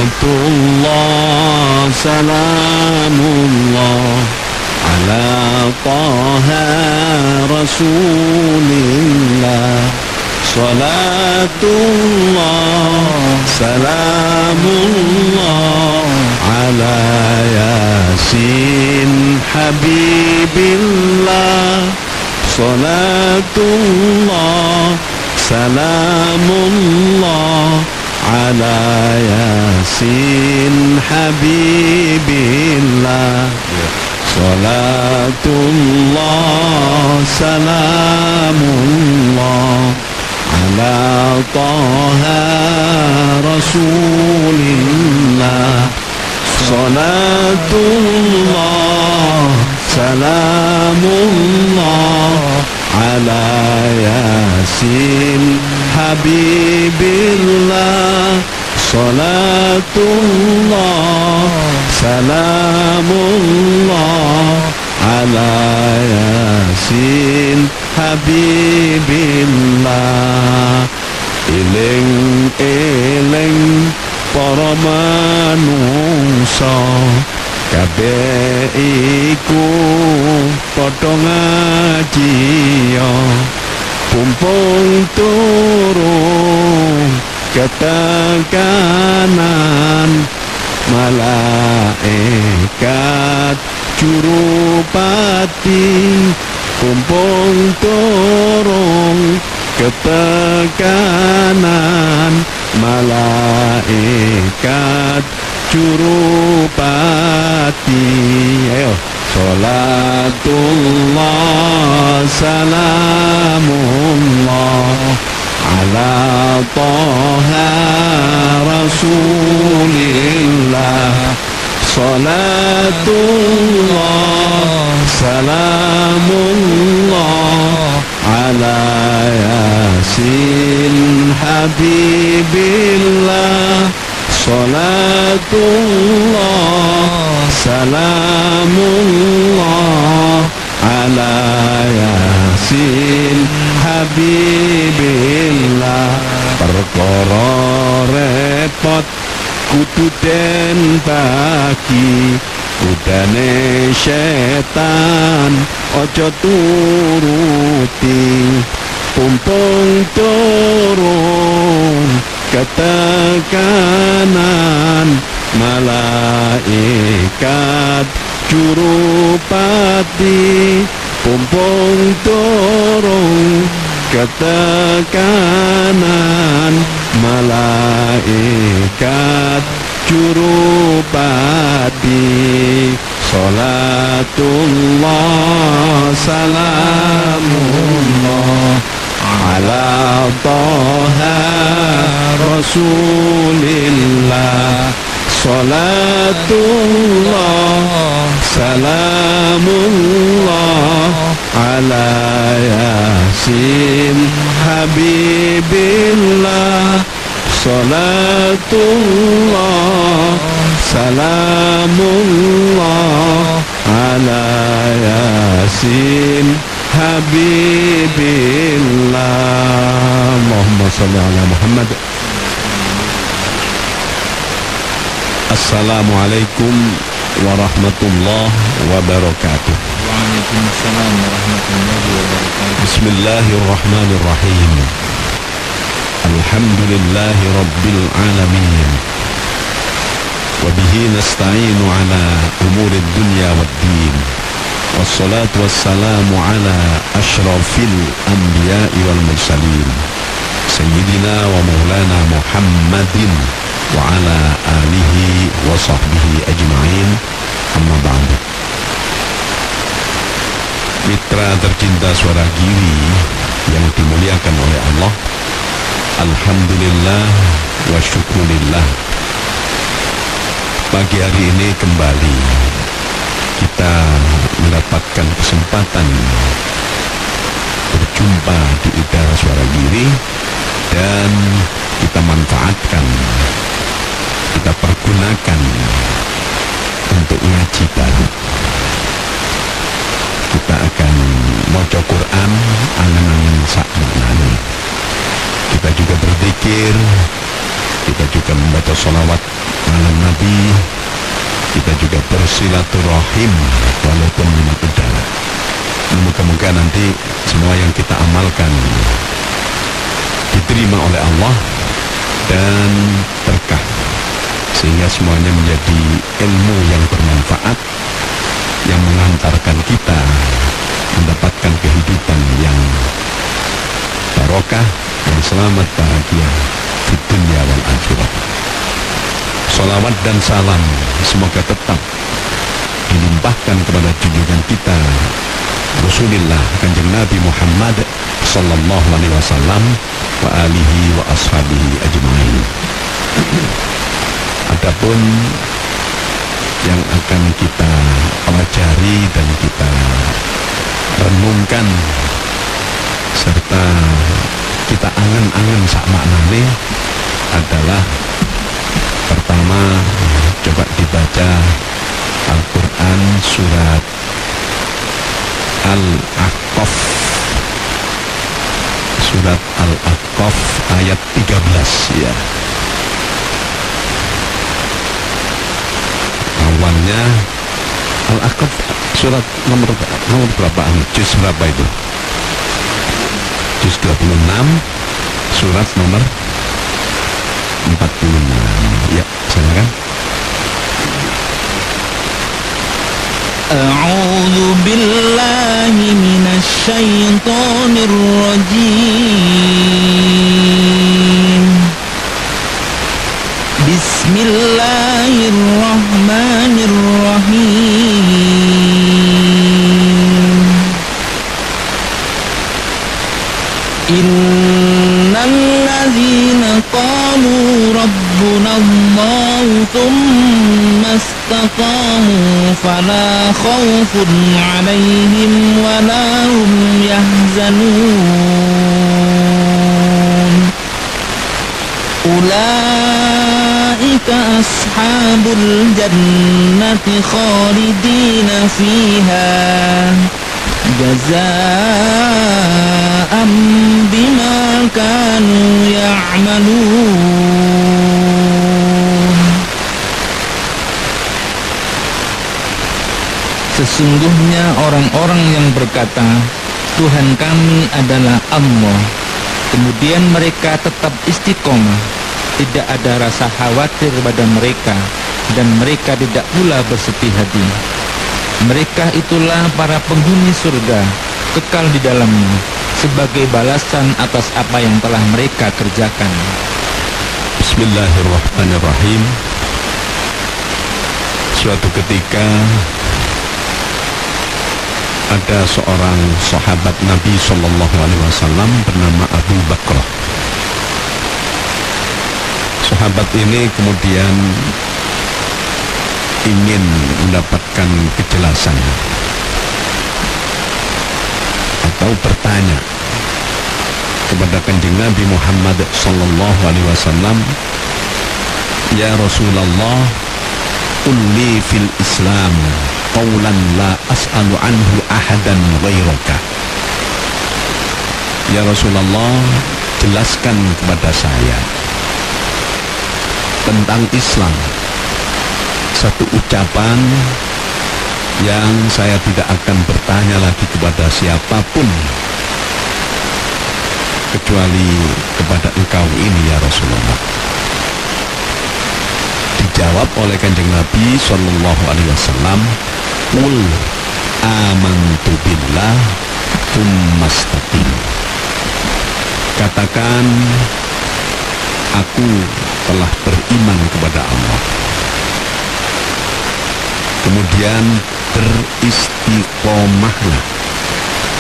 Salatullah salamullah ala taha rasulillah. Salatullah salamullah ala yasin habibillah. Salatullah salamullah ala yasin habibillah. Salatullah salamullah ala taha rasulillah. Salatullah salamullah ala yasin habibillah. Salatullah salamullah ala yasin habibillah. Eling eling para manungsa kabeh iku padha ngaji ya. Pumpung turun ketekanan malaikat jurupati. Pumpung turun ketekanan malaikat jurupati. Ayo. Salatullah salamullah ala taha rasulillah. Salatullah salamullah ala yasin habibillah. Salatullah salamullah ala yasin habibillah. Perkara repot kudu den bagi, kudane setan ojo turuti. Pumpung turun ketekanan malaikat jurupati. Pumpung turun ketekanan malaikat jurupati. Salatullah salamullah ala taha rasulillah. Salatullah salamullah ala yasin habibillah. Salatullah salamullah ala yasin habibillah. Allahumma salli ala Muhammad. Assalamualaikum warahmatullahi wabarakatuh. Waalaikumsalam warahmatullahi wabarakatuh. Bismillahirrahmanirrahim. Alhamdulillahi rabbil alamin. Wabihi nasta'inu ala umuri dunya waddin. Wassalatu wassalamu ala ashrafil anbiya'i wal mursalin Sayyidina wa maulana Muhammadin wa ala alihi wa sahbihi ajma'in. Amma ba'du. Mitra tercinta Suara Giri yang dimuliakan oleh Allah, alhamdulillah wa syukurillah. Pagi hari ini kembali kita mendapatkan kesempatan berjumpa di udara Suara Giri, dan kita manfaatkan, kita pergunakan untuk ngaji baru. Kita akan maca Quran angen-angen sak maknane. Kita juga berzikir kita juga membaca sholawat malam Nabi, kita juga bersilaturahim walaupun lewat udara. Moga-moga nanti semua yang kita amalkan diterima oleh Allah dan berkah, sehingga semuanya menjadi ilmu yang bermanfaat yang mengantarkan kita mendapatkan kehidupan yang barokah dan selamat bahagia di dunia wal akhirat. Sholawat dan salam semoga tetap dilimpahkan kepada junjungan kita Rasulullah Kanjeng Nabi Muhammad sallallahu alaihi wasallam wa alihi wa ashabihi ajma'in. Adapun yang akan kita pelajari dan kita renungkan serta kita angan-angan sak maknane adalah pertama, coba dibaca Al-Quran surat Al-Aqaf, surat Al-Aqaf ayat 13 ya. Awalnya Al-Aqaf surat nomor berapa? Juz berapa itu? Juz 26, surat nomor 46. Ya, silakan. A'udzu billahi minasy syaithanir rajim. Bismillahirrahmanirrahim. Innal ladzina qalu rabbuna Allah tsumma istaqamu fala khaufun 'alaihim wala hum yahzanun. Ulaika ashabul jannati khalidina fiha jazaa'an bima kanu ya'malun. Sesungguhnya orang-orang yang berkata, Tuhan kami adalah Allah, kemudian mereka tetap istiqomah, tidak ada rasa khawatir pada mereka, dan mereka tidak pula bersedih hati. Mereka itulah para penghuni surga, kekal di dalamnya, sebagai balasan atas apa yang telah mereka kerjakan. Bismillahirrahmanirrahim. Suatu ketika ada seorang sahabat Nabi Sallallahu Alaihi Wasallam bernama Abu Bakrah. Sahabat ini kemudian ingin mendapatkan kejelasan atau bertanya kepada Kanjeng Nabi Muhammad Sallallahu Alaihi Wasallam, ya Rasulullah, qulli fil Islam qawlan la as'alu anhu ahadan ghairaka. Ya Rasulullah, jelaskan kepada saya tentang Islam satu ucapan yang saya tidak akan bertanya lagi kepada siapapun kecuali kepada engkau ini ya Rasulullah. Dijawab oleh Kanjeng Nabi Sallallahu Alaihi Wasallam, qul amantu billah tsumastaqim. Katakan, aku telah beriman kepada Allah, kemudian beristiqomahlah,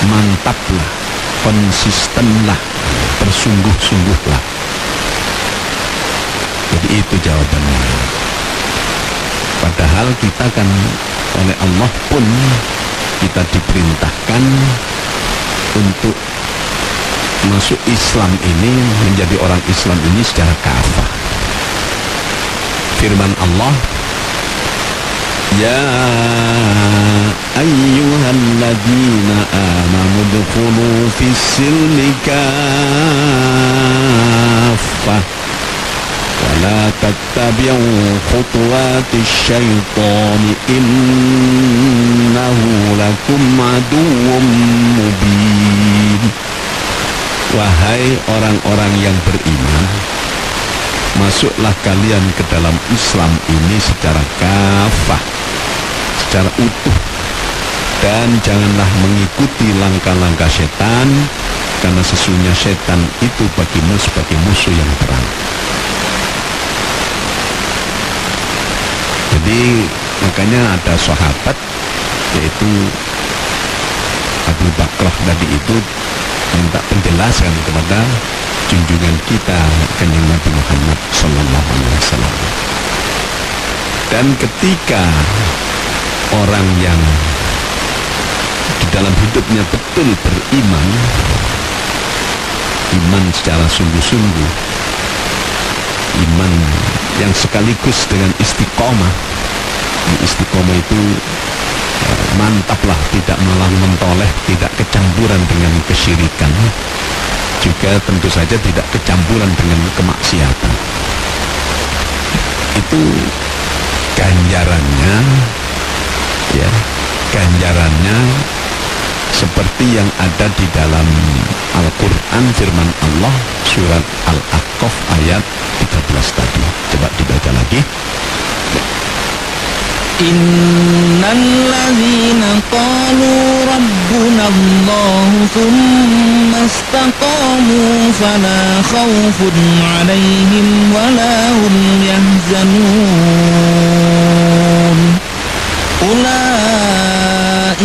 mantaplah, konsistenlah, bersungguh-sungguhlah. Jadi itu jawabannya. Padahal kita kan oleh Allah pun kita diperintahkan untuk masuk Islam ini, menjadi orang Islam ini secara kafah. Firman Allah, ya ayyuhalladzina amanu dkhulu fis-silmi kaffah wa ولا تتبعوا خطوات الشيطان إنه لكم عدو مبين. Wahai orang-orang yang beriman, masuklah kalian ke dalam Islam ini secara kafah, secara utuh, dan janganlah mengikuti langkah-langkah setan, karena sesungguhnya setan itu bagimu sebagai musuh yang terang. Jadi makanya ada sahabat, yaitu Abu Bakrah tadi itu minta penjelasan kepada junjungan kita Kanjeng Nabi Muhammad sallallahu alaihi wasallam. Dan ketika orang yang di dalam hidupnya betul beriman, iman secara sungguh-sungguh, iman yang sekaligus dengan istiqomah. Istiqomah itu mantaplah, tidak malang mentoleh, tidak kecampuran dengan kesyirikan, juga tentu saja tidak kecampuran dengan kemaksiatan. Itu ganjarannya, ya, ganjarannya seperti yang ada di dalam Al-Quran, firman Allah surat Al-Ahqaf ayat 13 tadi. Coba dibaca lagi. Innal ladzina qalu rabbuna Allah thumma istaqamu fala khawfun 'alaihim wala hum yahzanun. Ulaika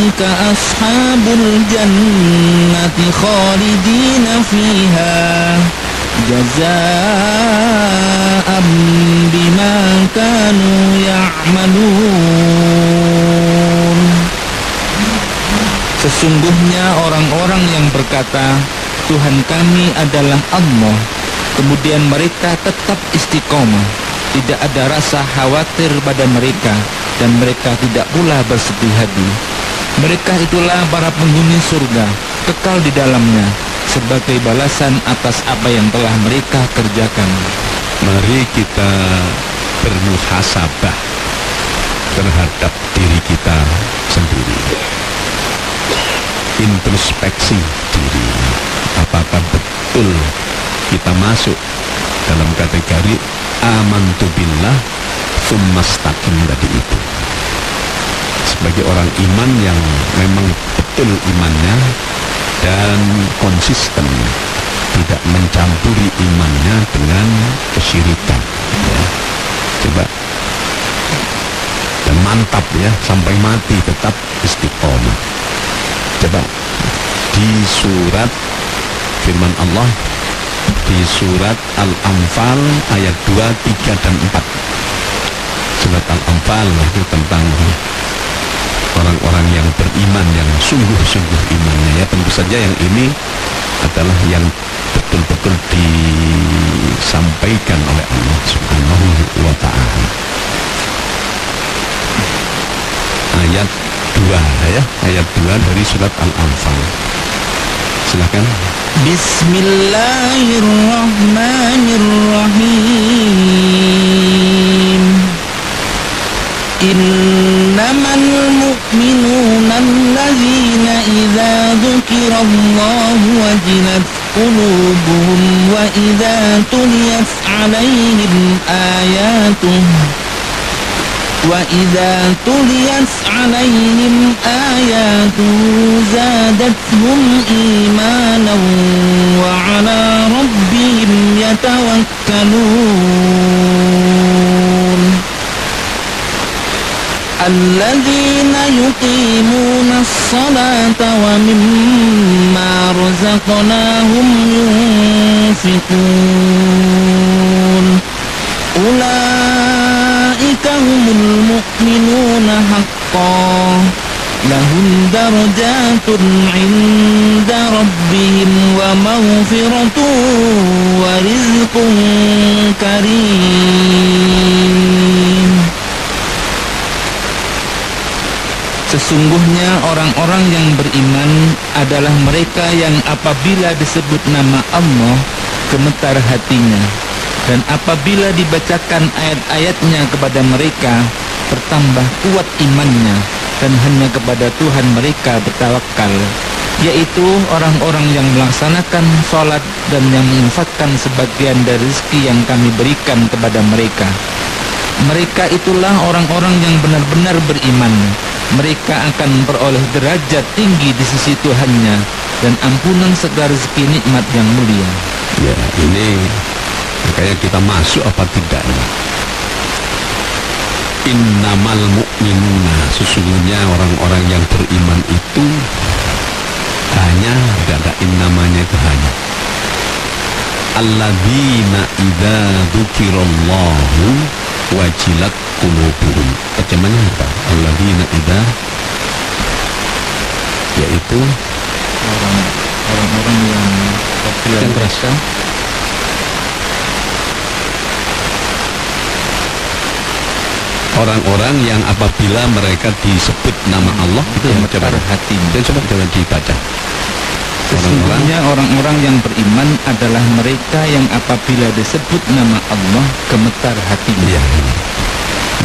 ashabul jannati khalidina fiha jazaa'an bima kanu ya'malun. Sesungguhnya orang-orang yang berkata, Tuhan kami adalah Allah, kemudian mereka tetap istiqomah, tidak ada rasa khawatir pada mereka, dan mereka tidak pula bersedih hati. Mereka itulah para penghuni surga, kekal di dalamnya, sebagai balasan atas apa yang telah mereka kerjakan. Mari kita bermuhasabah terhadap diri kita sendiri, introspeksi diri. Apakah betul kita masuk dalam kategori amantu billah tsumastaqim tadi itu, sebagai orang iman yang memang betul imannya dan konsisten, tidak mencampuri imannya dengan kesyirikan, ya. Coba, dan mantap ya, sampai mati tetap istiqomah. Coba di surat firman Allah di surat Al-Anfal ayat 2, 3, dan 4. Surat Al-Anfal itu tentang orang-orang yang beriman, yang sungguh-sungguh imannya, ya. Tentu saja yang ini adalah yang betul-betul disampaikan oleh Allah Subhanahu wa ta'ala. Ayat 2 ya, ayat 2 dari surat Al-Anfal. Silakan. Bismillahirrahmanirrahim. Innamal mu'minuna allazina idza dzukirallahu wajilat qulubuhum wa idza tuliyat 'alaihim ayatuhu zadatuhum imanan wa 'ala rabbihim yatawakkalun. Alladzina yuqimuna as-salata wa mimma razaqnahum yunfiqun. Ulaika humul mu'minuna haqqan, lahum darajatun 'inda rabbihim wa maghfiratun wa rizqun karim. Sesungguhnya orang-orang yang beriman adalah mereka yang apabila disebut nama Allah gemetar hatinya, Dan apabila dibacakan ayat-ayatnya kepada mereka, bertambah kuat imannya, dan hanya kepada Tuhan mereka bertawakal, yaitu orang-orang yang melaksanakan sholat dan yang menginfakkan sebagian dari rezeki yang kami berikan kepada mereka. Mereka itulah orang-orang yang benar-benar beriman. Mereka akan memperoleh derajat tinggi di sisi Tuhannya dan ampunan segala rezeki nikmat yang mulia. Ya, ini makanya kita masuk apa tidak ini? Innamal mu'minuna, sesungguhnya orang-orang yang beriman itu hanya, tidak ada namanya itu hanya alladzina idza dzukirallahu wajilat qulubuhum. Terjemahnya apa? Alladzina idza, yaitu orang-orang yang apabila mereka orang-orang yang apabila mereka disebut nama Allah itu yang gemetar hatinya. Dan coba dibaca. Sesungguhnya orang-orang yang beriman adalah mereka yang apabila disebut nama Allah gemetar hatinya. Ya.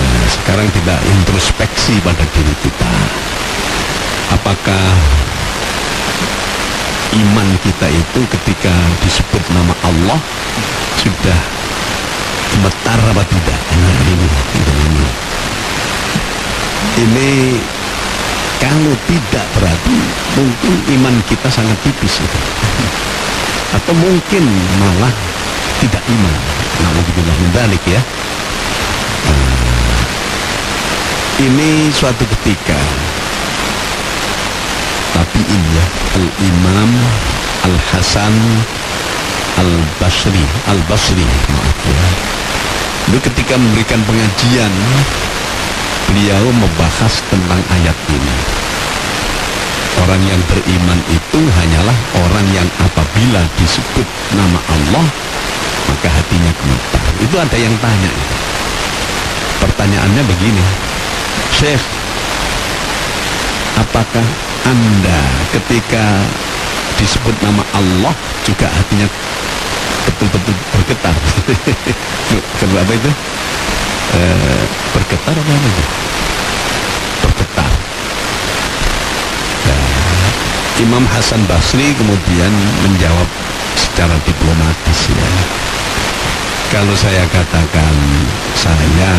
Nah, sekarang kita introspeksi pada diri kita. Apakah iman kita itu ketika disebut nama Allah sudah gemetar apa tidak? Nah, ini kalau tidak berarti mungkin iman kita sangat tipis itu. Atau mungkin malah tidak iman. Na'udzubillah min dzalik ya. Ini suatu ketika tabi'in ya, Al-Imam Al-Hasan Al-Basri maaf ya. Itu ketika memberikan pengajian, beliau membahas tentang ayat ini. Orang yang beriman itu hanyalah orang yang apabila disebut nama Allah maka hatinya gemetar. Itu ada yang tanya itu. Pertanyaannya begini, Syekh, apakah Anda ketika disebut nama Allah juga hatinya betul-betul bergetar? Apa itu? Bergetar apa itu? Bergetar. Imam Hasan Basri kemudian menjawab secara diplomatis ya. Kalau saya katakan saya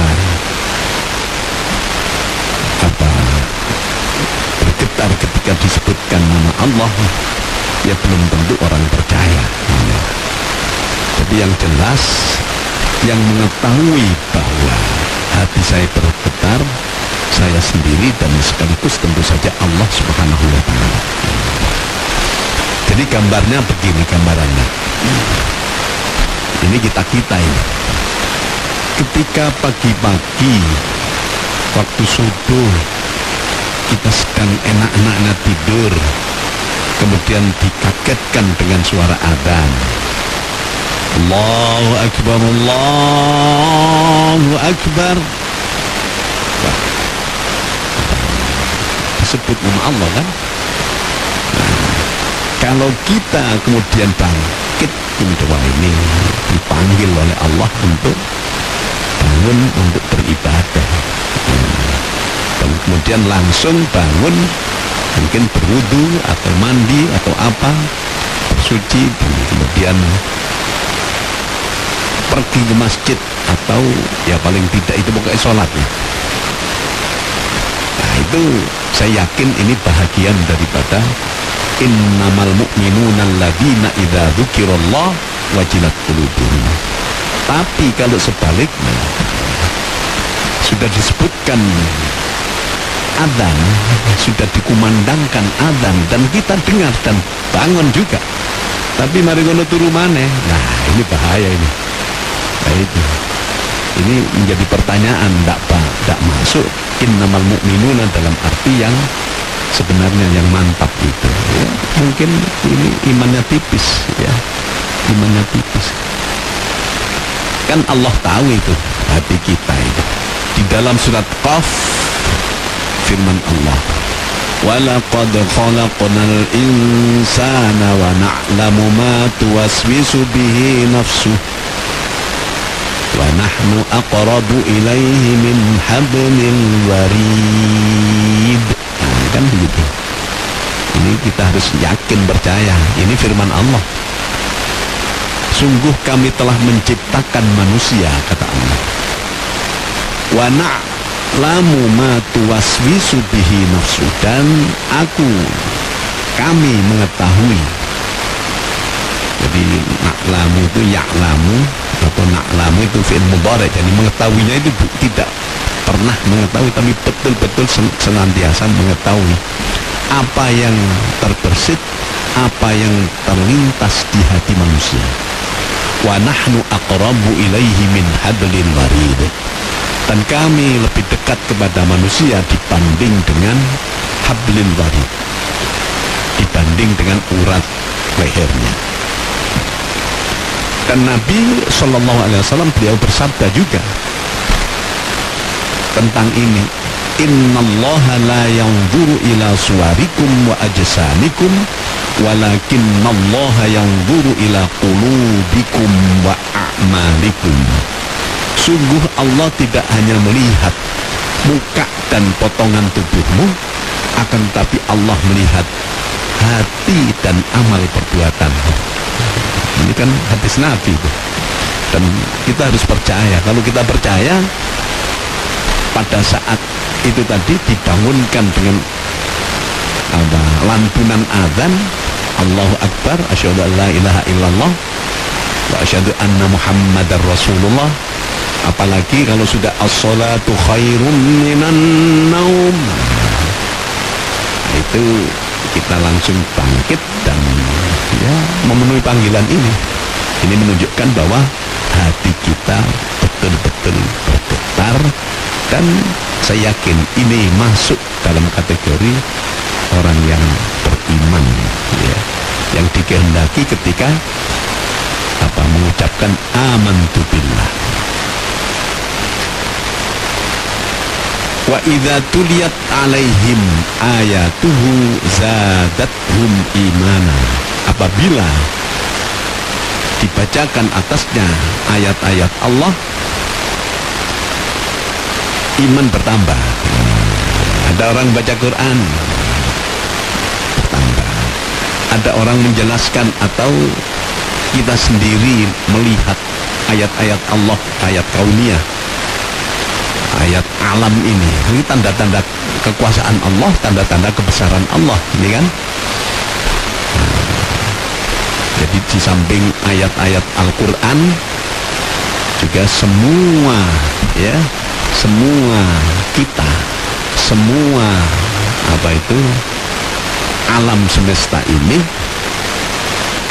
bergetar ketika disebutkan nama Allah, ya belum tentu orang percaya ya. Tapi yang jelas, yang mengetahui bahwa hati saya bergetar saya sendiri dan sekaligus tentu saja Allah Subhanahu wa ta'ala. Jadi gambarnya begini, gambarannya ini kita ini ketika pagi-pagi waktu subuh kita sedang enak-enaknya tidur, kemudian dikagetkan dengan suara adzan, Allahu Akbar, Allahu Akbar. Wah, disebut nama Allah kan. Kalau kita kemudian bangkit, ini dipanggil oleh Allah untuk bangun untuk beribadah, dan kemudian langsung bangun, mungkin berwudu atau mandi atau apa, bersuci, dan kemudian pergi ke masjid atau ya paling tidak itu pokoknya sholatnya. Nah itu saya yakin ini bahagian daripada innamal mu'minuna alladzina idza dzukirallah wajilat qulubuhum. Tapi kalau sebaliknya sudah disebutkan adzan, sudah dikumandangkan adzan dan kita dengar dan bangun juga, tapi mari ngono turu maneh, nah ini bahaya ini. Nah itu, ini menjadi pertanyaan, tidak masuk innamal mu'minuna dalam arti yang sebenarnya yang mantap itu ya. Mungkin ini imannya tipis ya, imannya tipis. Kan Allah tahu itu hati kita itu. Di dalam surat Qaf firman Allah, walaqad khalaqnal insana wa na'lamu ma tuwaswisu bihi nafsuh. wa nahnu aqrabu ilaihi min hablil warid. Nah, kan begitu. Ini kita harus yakin, percaya. Ini firman Allah. Sungguh kami telah menciptakan manusia, kata Allah. Wa na'lamu ma tuwaswisu bihi nafsu, dan kami mengetahui. Jadi na'lamu itu ya'lamu, atau na'lamu itu fi'il mudhari'. Jadi mengetahuinya itu tidak pernah mengetahui, tapi betul-betul senantiasa mengetahui apa yang terbersit, apa yang terlintas di hati manusia. Wa nahnu aqrabu ilaihi min hablil warid, dan kami lebih dekat kepada manusia dibanding dengan hablil warid, dibanding dengan urat lehernya. Dan Nabi Shallallahu Alaihi Wasallam beliau bersabda juga tentang ini, innallaha la yanzuru ila suwarikum wa ajsamikum walakinallaha yanzuru ila qulubikum wa a'malikum. Sungguh Allah tidak hanya melihat muka dan potongan tubuhmu, akan tetapi Allah melihat hati dan amal perbuatanmu. Ini kan hadis Nabi itu. Dan kita harus percaya. Kalau kita percaya, pada saat itu tadi dibangunkan dengan lantunan azan, Allahu Akbar, asyhadu an la ilaha illallah wa asyhadu anna Muhammadar Rasulullah. Apalagi kalau sudah as-salatu khairum minan naum, itu kita langsung bangkit dan ya memenuhi panggilan ini. Ini menunjukkan bahwa hati kita betul-betul bergetar, dan saya yakin ini masuk dalam kategori orang yang beriman, ya, yang dikehendaki ketika mengucapkan amantu billah. Wa idza tuliyat alaihim ayatuhu zadathum imana. Apabila dibacakan atasnya ayat-ayat Allah, iman bertambah. Ada orang baca Quran, bertambah. Ada orang menjelaskan atau kita sendiri melihat ayat-ayat Allah, ayat kauniyah, ayat alam ini tanda-tanda kekuasaan Allah, tanda-tanda kebesaran Allah, ini kan. Jadi di samping ayat-ayat Al-Quran juga semua kita, semua alam semesta ini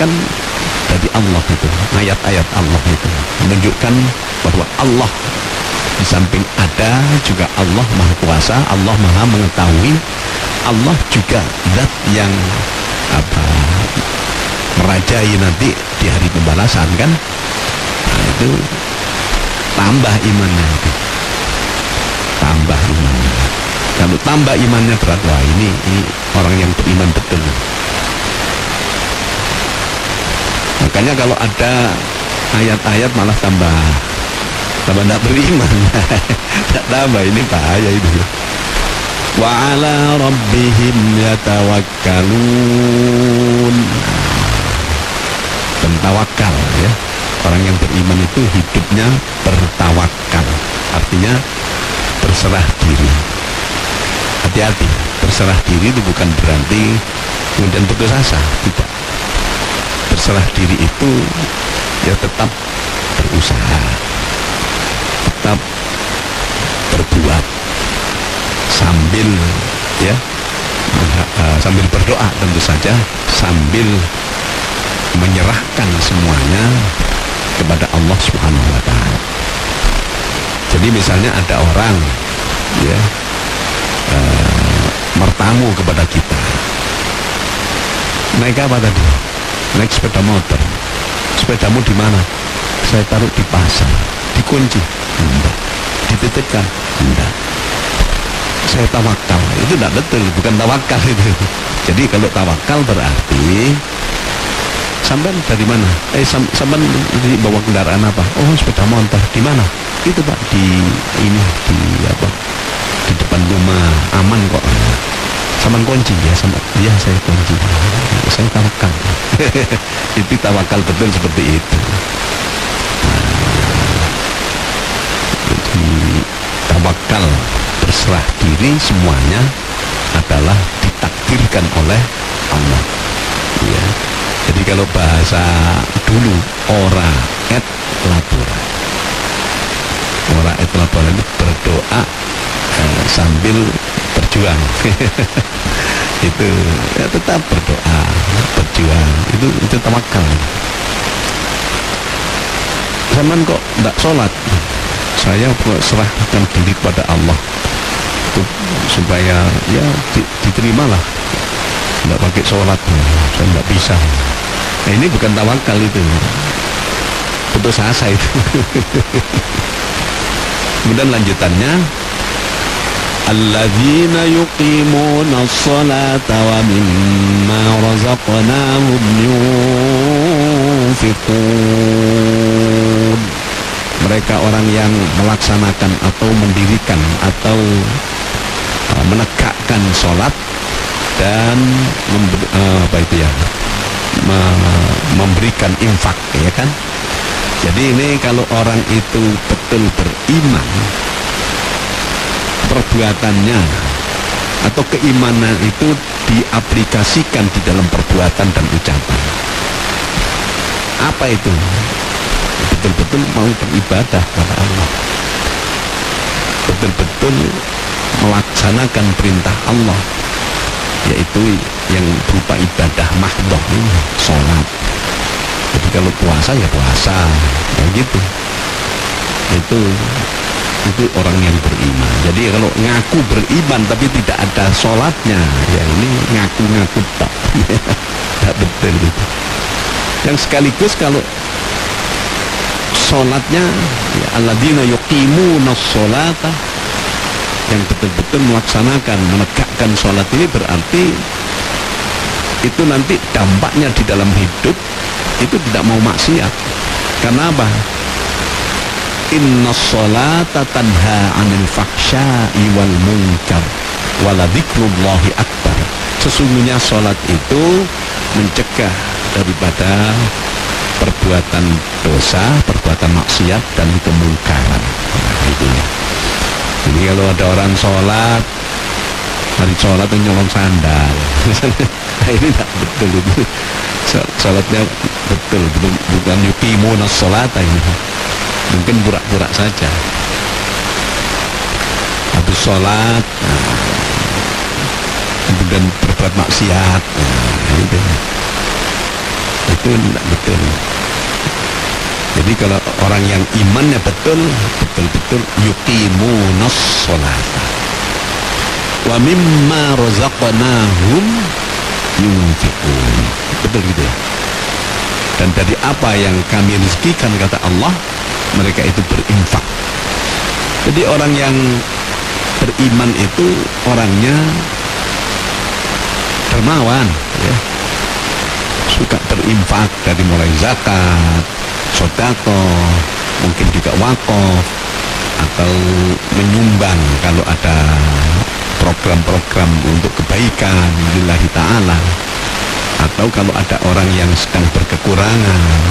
kan dari Allah itu, ayat-ayat Allah itu menunjukkan bahwa Allah di samping ada juga Allah Maha Kuasa, Allah Maha Mengetahui, Allah juga zat yang merajai nanti di hari pembalasan kan. Nah, itu tambah imannya itu. Tambah imannya. Kalau tambah imannya berat, wah ini orang yang beriman betul. Makanya kalau ada ayat-ayat malah tambah tidak beriman. Tidak tambah, ini bahaya itu. Wa ala rabbihim yatawakkalun. Dan tawakal, ya. Orang yang beriman itu hidupnya bertawakal, artinya berserah diri. Hati-hati, berserah diri itu bukan berarti kemudian putus asa, tidak. Berserah diri itu ya tetap berusaha, tetap berbuat sambil sambil berdoa, tentu saja sambil menyerahkan semuanya kepada Allah Subhanahu wa Ta'ala. Jadi misalnya ada orang bertamu kepada kita, naik apa tadi? Naik sepeda motor. Sepedamu di mana? Saya taruh di pasar. Dikunci? Enggak. Dititipkan? Enggak. Saya tawakal. Itu tidak betul, bukan tawakal itu. Jadi kalau tawakal berarti sampean dari mana? Sampean bawa kendaraan apa? Oh, sepeda motor. Di mana? Itu Pak, di ini, di apa? Di depan rumah, aman kok. Sampean kunci ya, iya saya kunci. Saya tawakal. Itu tawakal betul seperti itu. Jadi tawakal, berserah diri, semuanya adalah ditakdirkan oleh Allah. Ya. Jadi kalau bahasa dulu, ora et labora. Ora et labora itu berdoa sambil berjuang. Itu ya, tetap berdoa, berjuang. Itu tawakal. Zaman kok tidak sholat, saya serahkan diri kepada Allah supaya ya diterimalah. Tidak pakai sholat, saya tidak bisa. Nah, ini bukan tawakal, itu putus asa itu. Kemudian lanjutannya, alladzina yuqimuna as-salata wa mimma razaqnahum yunfiqun. Mereka orang yang melaksanakan atau mendirikan atau menegakkan sholat dan memberikan infak, ya kan? Jadi ini kalau orang itu betul beriman, perbuatannya atau keimanan itu diaplikasikan di dalam perbuatan dan ucapan. Apa itu? Betul-betul mau beribadah kepada Allah, betul-betul melaksanakan perintah Allah, yaitu yang berupa ibadah mahdhah, sholat. Jadi kalau puasa ya puasa, ya gitu. Itu orang yang beriman. Jadi kalau ngaku beriman tapi tidak ada sholatnya, ya ini ngaku-ngaku tak. Tak betul itu. Yang sekaligus kalau sholatnya ya alladzina yuqimuna sholata, yang betul-betul melaksanakan, menegakkan sholat ini berarti itu nanti dampaknya di dalam hidup itu tidak mau maksiat. Karena apa? Inna sholata tanha anil fahsya'i wal munkar waladhikrullahi akbar. Sesungguhnya sholat itu mencegah daripada perbuatan dosa, perbuatan maksiat dan kemungkaran. Nah, itu ya. Jadi kalau ada orang sholat, hari sholat itu nyolong sandal, nah, ini tak betul itu. Sholatnya betul, bukan yuqimuna sholata ini. Mungkin pura-pura saja. Habis sholat, kemudian berbuat maksiat, itu tidak betul. Jadi kalau orang yang imannya betul-betul yuqimunas sholata wa mimma razaqnahum yunfiqun. Betul gitu ya. Dan dari apa yang kami rezekikan, kata Allah, mereka itu berinfak. Jadi orang yang beriman itu orangnya dermawan, ya. Suka berinfak dari mulai zakat, sedekah, mungkin juga wakaf, atau menyumbang kalau ada program-program untuk kebaikan lillahi ta'ala, atau kalau ada orang yang sedang berkekurangan,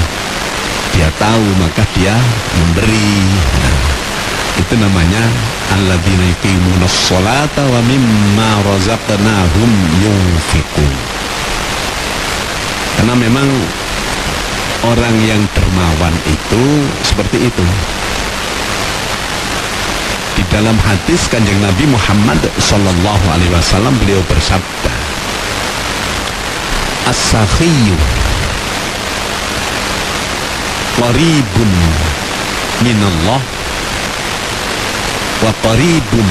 dia tahu maka dia memberi. Nah, itu namanya alladzina yuqimunas sholata wa mimma razaqnahum yunfiqun. Karena memang orang yang dermawan itu seperti itu. Di dalam hadis Kanjeng Nabi Muhammad sallallahu alaihi wasallam, beliau bersabda, as-sakhiyyu qaribun minallah wa qaribun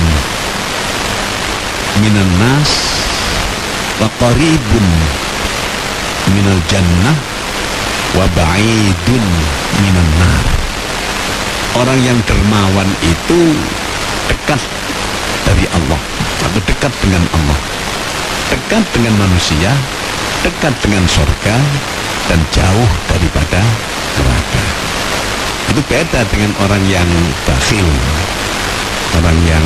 minan nas wa qaribun minal jannah wa ba'idun minan nar. Orang yang dermawan itu dekat dari Allah, atau dekat dengan Allah, dekat dengan manusia, dekat dengan surga, dan jauh daripada neraka. Itu beda dengan orang yang bakhil, orang yang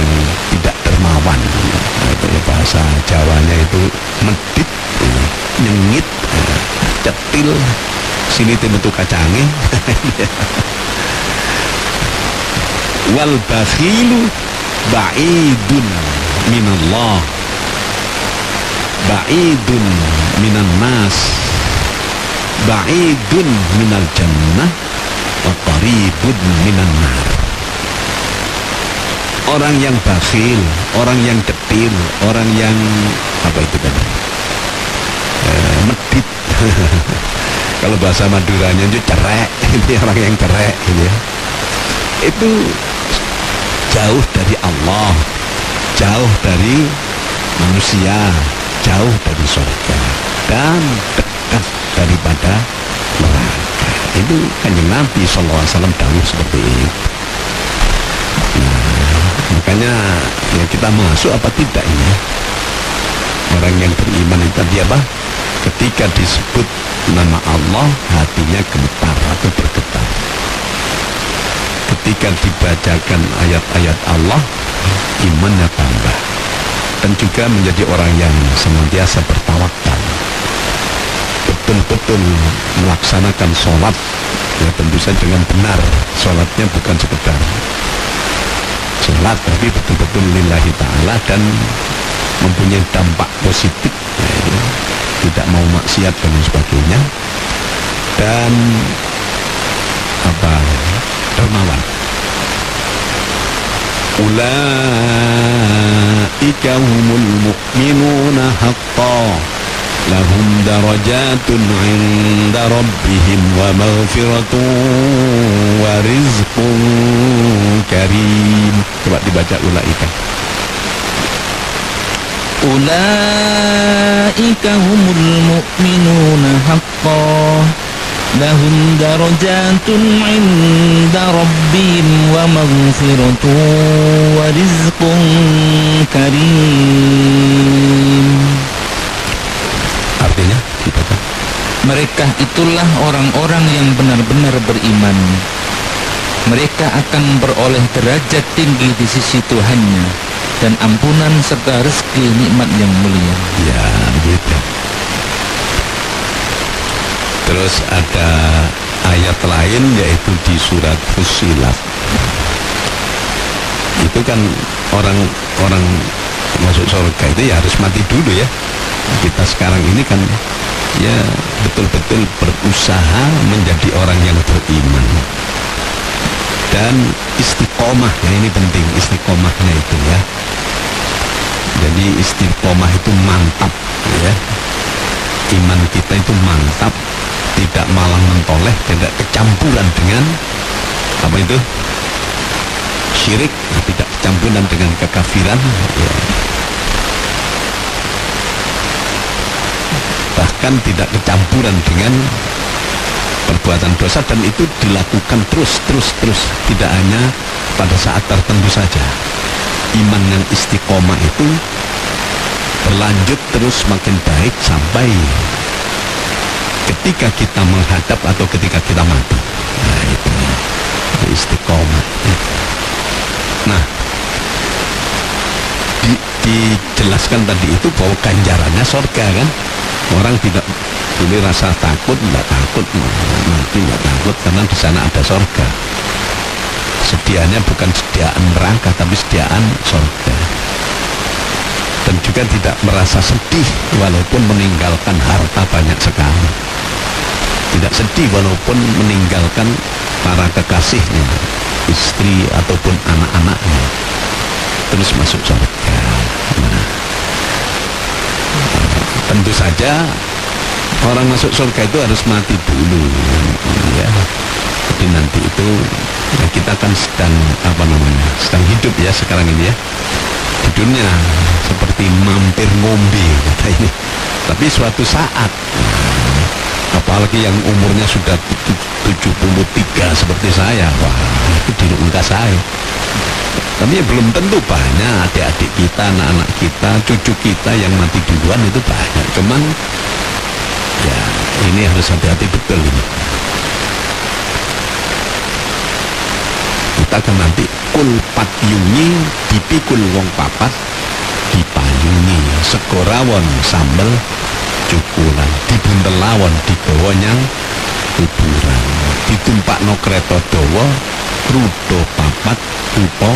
tidak dermawan. Itu bahasa Jawanya itu medit, nyengit, cetil, sini metu kacange. Wal bakhilu ba'idun minallah, ba'idun minan nas, ba'idun minal jannah, wa qaribun minan nar. Orang yang bakhil, orang yang detil, orang yang apa itu tadi, medit. Kalau bahasa Maduranya itu cerek. Ini orang yang cerek gitu ya. Itu jauh dari Allah, jauh dari manusia, jauh dari surga, dan dekat daripada neraka. Itu Kanjeng Nabi SAW dawuh seperti itu. Nah, makanya ya kita masuk apa tidak ini? Orang yang beriman itu tadi apa? Ketika disebut nama Allah, hatinya gemetar atau bergetar. Ketika dibacakan ayat-ayat Allah, imannya tambah. Dan juga menjadi orang yang senantiasa bertawakal, betul-betul melaksanakan sholat, ya tentu saja dengan benar. Sholatnya bukan sekedar sholat, tapi betul-betul lillahi ta'ala dan mempunyai dampak positif, ya, tidak mau maksiat dan sebagainya, dan dermawan. Ulaika humul mu'minuna haqqan lahum darajatun 'inda rabbihim wa maghfiratun wa rizqun karim. Coba dibaca ulaika. Ulaika humul mu'minuna haqqan lahum darajatun 'inda rabbihim wa maghfiratun wa rizqun karim. Artinya dibaca. Mereka itulah orang-orang yang benar-benar beriman. Mereka akan beroleh derajat tinggi di sisi Tuhannya dan ampunan serta rezeki nikmat yang mulia. Ya, gitu. Terus ada ayat lain yaitu di surat Fussilat. Itu kan orang masuk surga itu ya harus mati dulu ya. Kita sekarang ini kan ya betul-betul berusaha menjadi orang yang beriman dan istiqomah. Ya, ini penting istiqomahnya itu ya. Jadi istiqomah itu mantap ya. Iman kita itu mantap, tidak malah mentoleh, tidak kecampuran dengan apa itu syirik, tidak kecampuran dengan kekafiran ya. Bahkan tidak kecampuran dengan perbuatan dosa, dan itu dilakukan terus, tidak hanya pada saat tertentu saja. Iman yang istiqomah itu berlanjut terus makin baik sampai ketika kita menghadap atau ketika kita mati. Nah itu istiqomah. Nah dijelaskan tadi itu bahwa ganjarannya surga kan. Orang tidak boleh rasa takut, tidak takut mati, tidak takut karena di sana ada surga. Sediaannya bukan sediaan neraka tapi sediaan surga. Dan juga tidak merasa sedih walaupun meninggalkan harta banyak sekali. Tidak sedih walaupun meninggalkan para kekasihnya, istri ataupun anak-anaknya, terus masuk surga. Nah, tentu saja orang masuk surga itu harus mati dulu ya. Jadi nanti itu ya, kita kan sedang hidup ya sekarang ini ya di dunia seperti mampir ngombe kata ini. Tapi suatu saat apalagi yang umurnya sudah 73 seperti saya, wah itu di muka saya. Tapi ya belum tentu, banyak adik-adik kita, anak-anak kita, cucu kita yang mati duluan itu banyak. Cuman ya Ini harus hati-hati betul ini. Kita kan nanti kulpat yungi dipikul wong papat dipayungi sekorawon sambel cukulan dibuntelawon dibawa nyang kuburan ditumpakno kreta dawa rudo papat rupa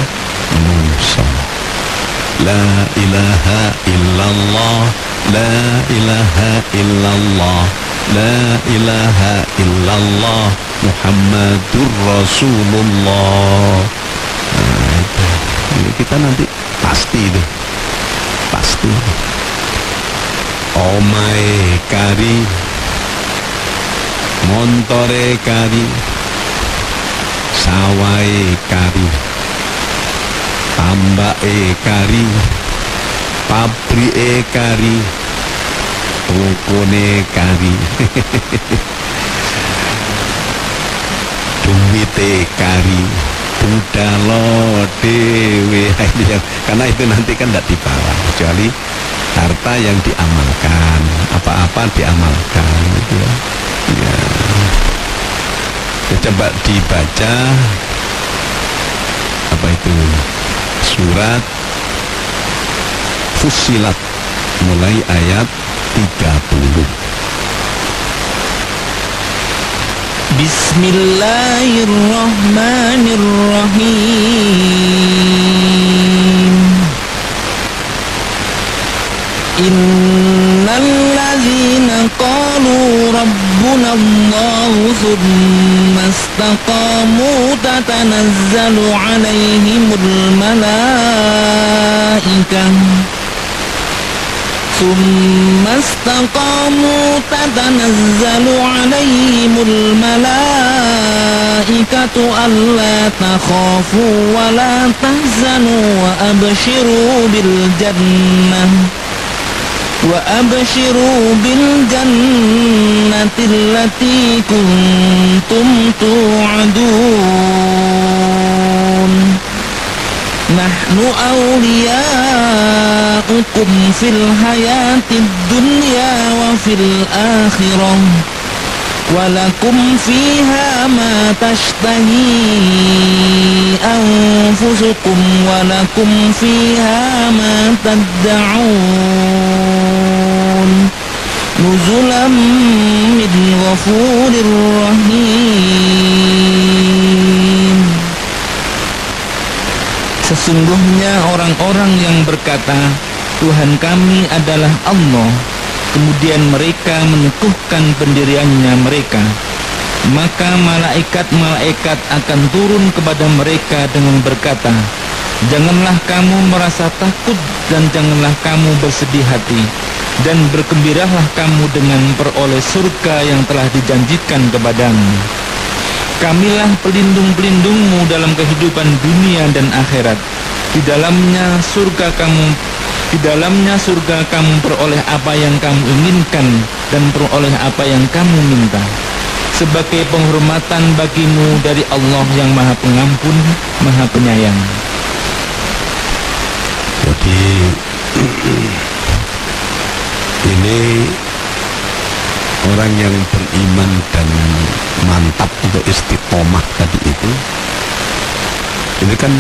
manungsa. La ilaha illallah, la ilaha illallah, la ilaha illallah, Muhammadur Rasulullah. Nah, itu. Ini kita nanti pasti itu, pasti. Omae kari, montore kari, sawai kari, tambake kari, pabrike kari, tokone kari, duwite kari, budalo dewe. Karena itu nanti kan tidak dibawa kecuali harta yang diamalkan, apa-apa diamalkan gitu ya. Ya. Coba dibaca apa itu surat Fussilat mulai ayat 30. Bismillahirrahmanirrahim. Innalladzina qalu rabbuna Allahu thumma istaqamu tatanazzalu alaihimul malaikah ثم استقاموا تتنزل عليهم الملائكة ألا تخافوا ولا تحزنوا وأبشروا بالجنة التي كنتم توعدون نحن أولياؤكم في الحياة الدنيا وفي الآخرة ولكم فيها ما تشتهي أنفسكم ولكم فيها ما تدعون نزلا من غفور رحيم. Sesungguhnya orang-orang yang berkata, Tuhan kami adalah Allah, kemudian mereka meneguhkan pendiriannya mereka, maka malaikat-malaikat akan turun kepada mereka dengan berkata, janganlah kamu merasa takut dan janganlah kamu bersedih hati, dan bergembiralah kamu dengan peroleh surga yang telah dijanjikan kepadamu. Kamilah pelindung-pelindungmu dalam kehidupan dunia dan akhirat. Di dalamnya surga kamu peroleh apa yang kamu inginkan dan peroleh apa yang kamu minta, sebagai penghormatan bagimu dari Allah yang Maha Pengampun, Maha Penyayang. Jadi ini orang yang beriman dan mantap untuk istiqomah tadi itu, ini kan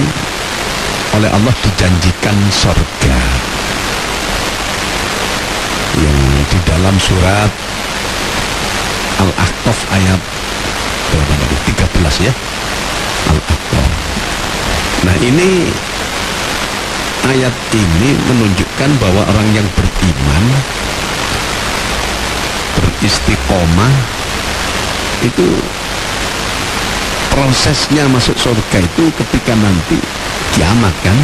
oleh Allah dijanjikan surga yang di dalam surat Al-Ahqaf ayat 13 ya, Al-Ahqaf. Nah ini ayat ini menunjukkan bahwa orang yang beriman beristiqomah itu prosesnya masuk surga itu ketika nanti kiamat kan.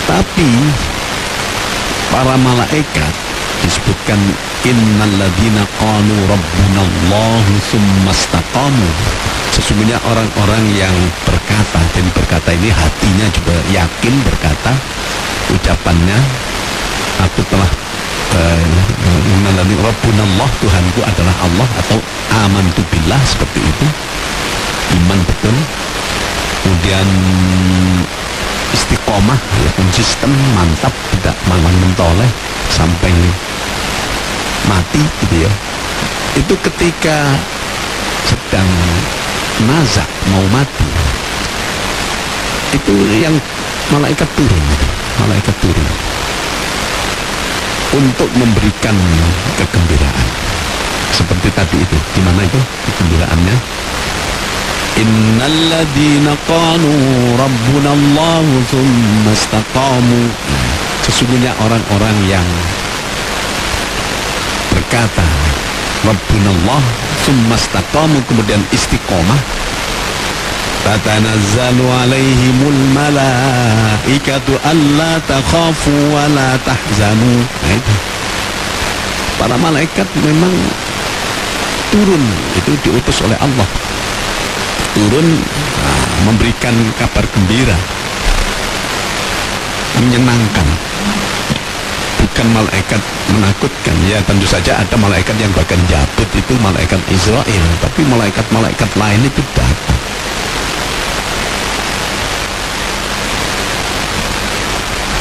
Tapi para malaikat disebutkan innalladzina qalu rabbunallahu tsumma istaqamu. Sesungguhnya orang-orang yang berkata, dan berkata ini hatinya juga yakin berkata, ucapannya aku telah innalladzina rabbunallah, Tuhanku adalah Allah, atau amantu billah, seperti itu, iman betul. Kemudian istiqomah, ya, konsisten, mantap, tidak malang mentoleh sampai mati gitu ya. itu ketika sedang nazak mau mati, itu yang malaikat turun untuk memberikan kegembiraan. Seperti tadi itu, di mana itu kegembiraannya? Innal ladzina qalu rabbuna Allah tsumma istaqamu. Sesungguhnya orang-orang yang berkata rabbuna Allah tsumma istaqamu, kemudian istiqomah, tatanazzalu alaihimul malaikatu alla takhafu wa la tahzanu. Nah, itu para malaikat memang turun, itu diutus oleh Allah, turun memberikan kabar gembira, menyenangkan, bukan malaikat menakutkan. Ya tentu saja ada malaikat yang bahkan jabut, itu malaikat Israel, tapi malaikat-malaikat lain itu datang.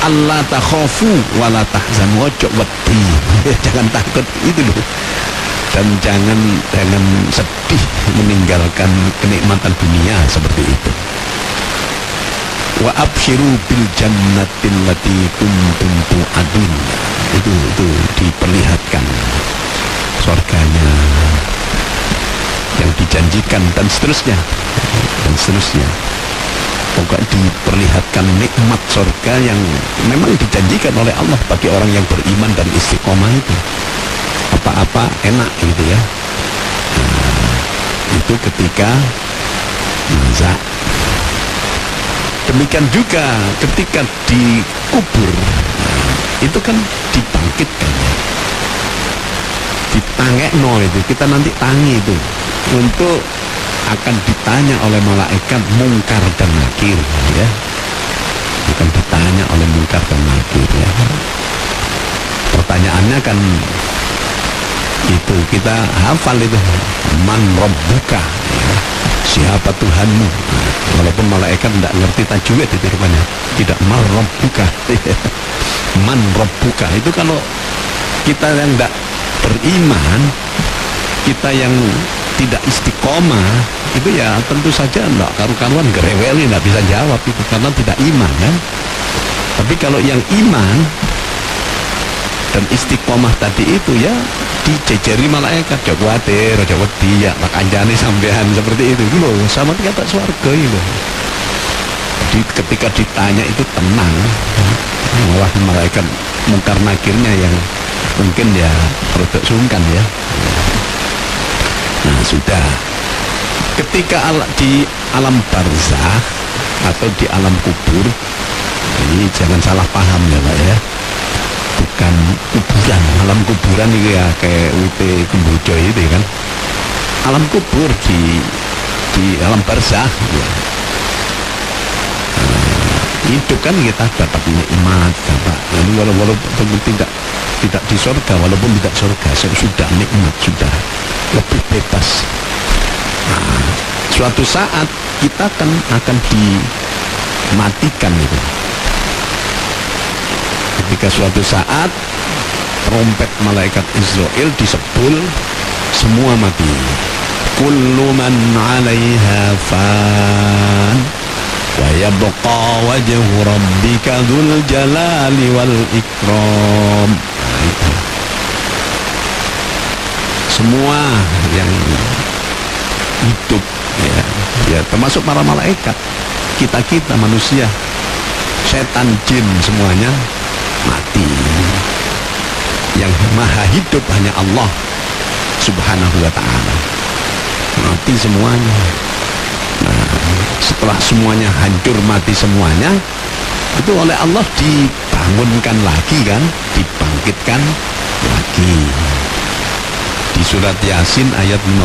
Allah takhafu wa la tahzanu, ojo wedi, jangan takut itu loh, dan jangan sedih meninggalkan kenikmatan dunia seperti itu. Wa abshiru bil jannatil lati kuntum tu'adun, itu diperlihatkan surganya yang dijanjikan dan seterusnya. Pokoknya diperlihatkan nikmat surga yang memang dijanjikan oleh Allah bagi orang yang beriman dan istiqomah itu. Apa-apa enak gitu ya. Itu ketika nazak. Demikian juga ketika dikubur, itu kan dibangkitkan, ditangekno itu, kita nanti tangi itu untuk akan ditanya oleh malaikat mungkar dan nakir, ya. Akan ditanya oleh mungkar dan nakir, ya. Pertanyaannya kan itu kita hafal itu, man rabbuka, ya. Siapa Tuhanmu? Walaupun malaikat tidak ngerti tajwid itu rupanya, tidak man rabbuka. Man rabbuka itu kalau kita yang tidak beriman, kita yang tidak istiqomah, itu ya tentu saja enggak karu-karuan, gereweli, enggak bisa jawab itu karena tidak iman kan. Tapi kalau yang iman dan istiqomah tadi itu ya dijejeri malaikat, aja kuatir, aja wedi, ya makancane sampean seperti itu loh, sama kata swarga itu. Jadi ketika ditanya itu tenang, malah malaikat mungkar nakirnya yang mungkin ya produk sungkan ya. Nah sudah, ketika di alam barzakh atau di alam kubur, ini jangan salah paham ya Pak ya, bukan kuburan. Alam kuburan itu ya kayak UT Kemboja itu kan, alam kubur di alam barzakh ya. Hidup kan kita dapat nikmat, dapat walaupun tidak di surga, walaupun tidak surga, sudah nikmat, sudah lebih bebas. Nah, suatu saat kita akan dimatikan itu. Ketika suatu saat trompet malaikat Israel disebul, semua mati. Kullu man 'alaiha fan wa yabqa wajhu rabbika dzul jalali wal ikram. Nah, itu. Semua yang hidup ya termasuk para malaikat, kita manusia, setan, jin, semuanya mati. Yang maha hidup hanya Allah subhanahu wa ta'ala. Mati semuanya. Nah, setelah semuanya hancur, mati semuanya, itu oleh Allah dibangunkan lagi kan, dibangkitkan lagi. Di surat Yasin ayat 51.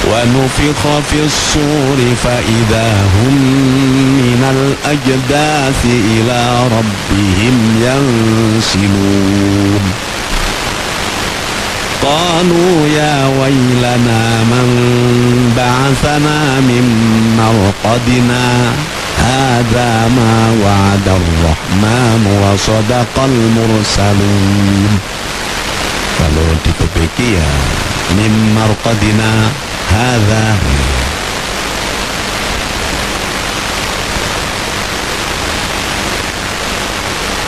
Wa nufikha fis suri fa idahum minal ajdathi ila rabbihim yansilun. Qalu ya waylana man ba'athana min marqadina hadza ma wa'ada ar-rahman wa sadaqal mursalun. Kalau diperbaiki ya min marqadina hadza.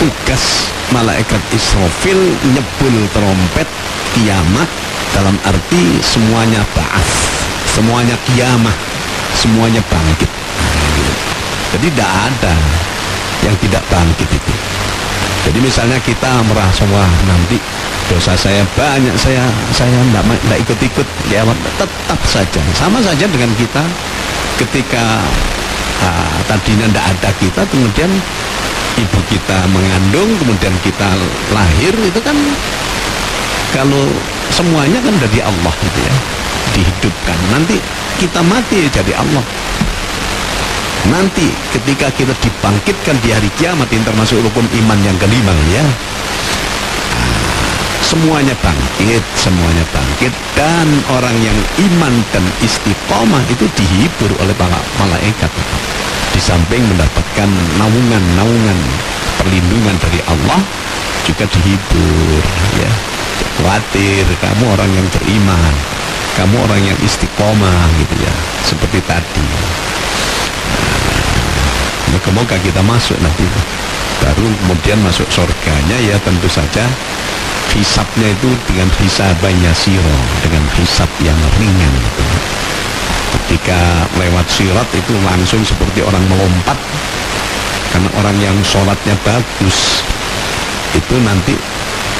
Tugas malaikat Israfil nyebul trompet kiamat, dalam arti semuanya ba'ats, semuanya kiamah, semuanya bangkit. Gitu. Jadi tidak ada yang tidak bangkit itu. Jadi misalnya kita merasa wah nanti dosa saya banyak, saya tidak ikut-ikut kiamat, tetap saja sama saja dengan kita ketika tadinya tidak ada kita, kemudian ibu kita mengandung, kemudian kita lahir, itu kan kalau semuanya kan dari Allah gitu ya, dihidupkan. Nanti kita mati jadi Allah. Nanti ketika kita dibangkitkan di hari kiamat, yang termasuk rukun iman yang kelima ya, semuanya bangkit, dan orang yang iman dan istiqomah itu dihibur oleh para malaikat, di samping mendapatkan naungan perlindungan dari Allah, juga dihibur ya. Khawatir, kamu orang yang beriman, kamu orang yang istiqomah gitu ya, seperti tadi. Moga-moga kita masuk nanti, baru kemudian masuk surganya ya tentu saja hisabnya itu dengan hisaban yasiro, dengan hisab yang ringan gitu. Ketika lewat sirat itu langsung seperti orang melompat, karena orang yang sholatnya bagus itu nanti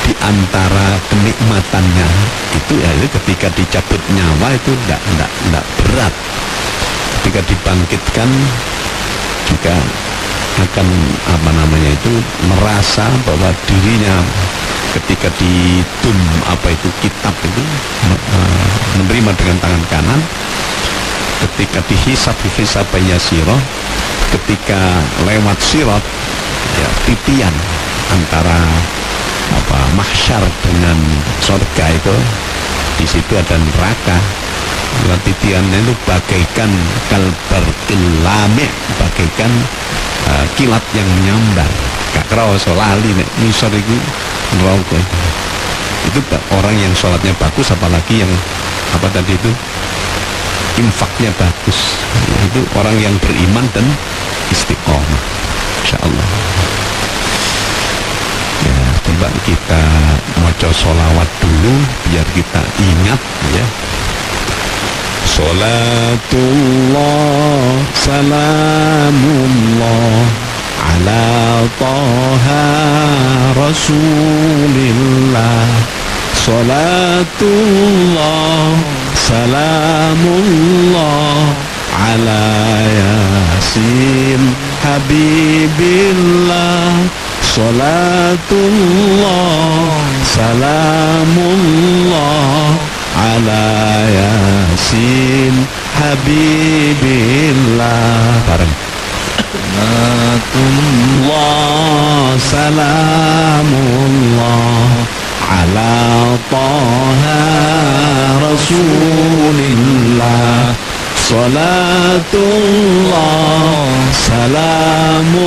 di antara kenikmatannya itu ya ketika dicabut nyawa itu tidak berat, ketika dibangkitkan juga akan merasa bahwa dirinya ketika kitab itu menerima dengan tangan kanan, ketika dihisab yasiro, ketika lewat sirat ya titian antara mahsyar dengan surga itu, di situ ada neraka. Titiannya itu bagaikan kalbarqil lami', bagaikan kilat yang menyambar. Gak kerasa lali nek ngisor itu neraka itu orang yang sholatnya bagus, apalagi yang tadi itu infaknya bagus, itu orang yang beriman dan istiqomah, insyaallah. Ya, coba kita maca sholawat dulu biar kita ingat ya. Salatullah salamullah ala taha rasulillah. Salatullah salamullah ala yasin habibillah. Salatullah salamullah ala yasin habibillah. Bareng. Salatullah salamullah ala taha rasulillah. Salatullah salamullah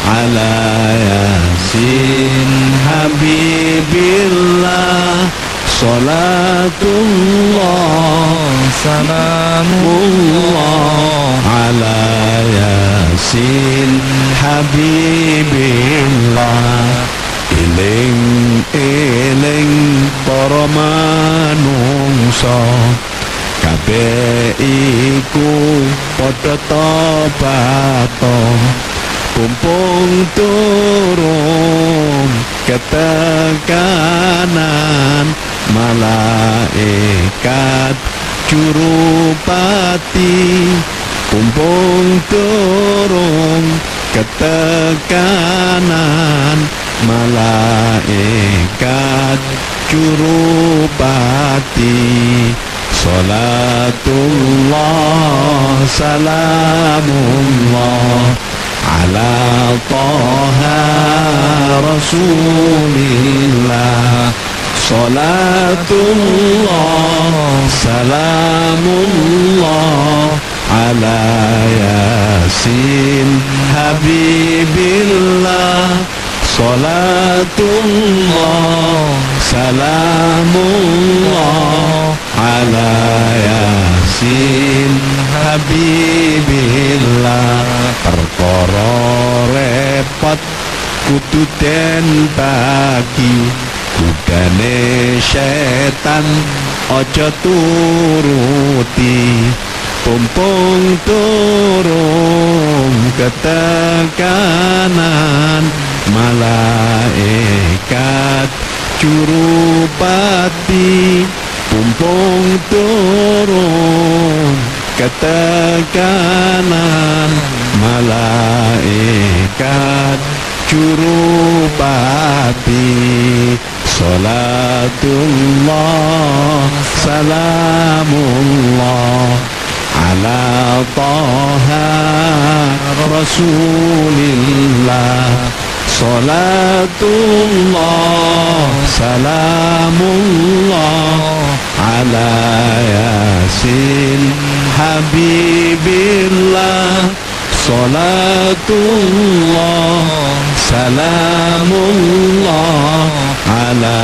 ala yasin habibillah. Salatullah salamullah ala yasin habibillah. Eling para manungsa kabeh iku padha tobat, kumpung turun ketekanan malaikat jurupati. Kumpung turun ketekanan malaikat jurupati. Salatullah salamullah ala taha rasulillah. Salatullah salamullah ala yasin habibillah. Salatullah Salamullah ala Yasin Habibillah. Perkara repot kudu den bagi, kudane setan ojo turuti. Pumpung turun ketekanan, malaikat jurupati. Pumpung turun ketekanan, malaikat jurupati. Salatullah salamullah ala Taha Rasulillah. Salatullah salamullah ala Yasin Habibillah. Salatullah salamullah ala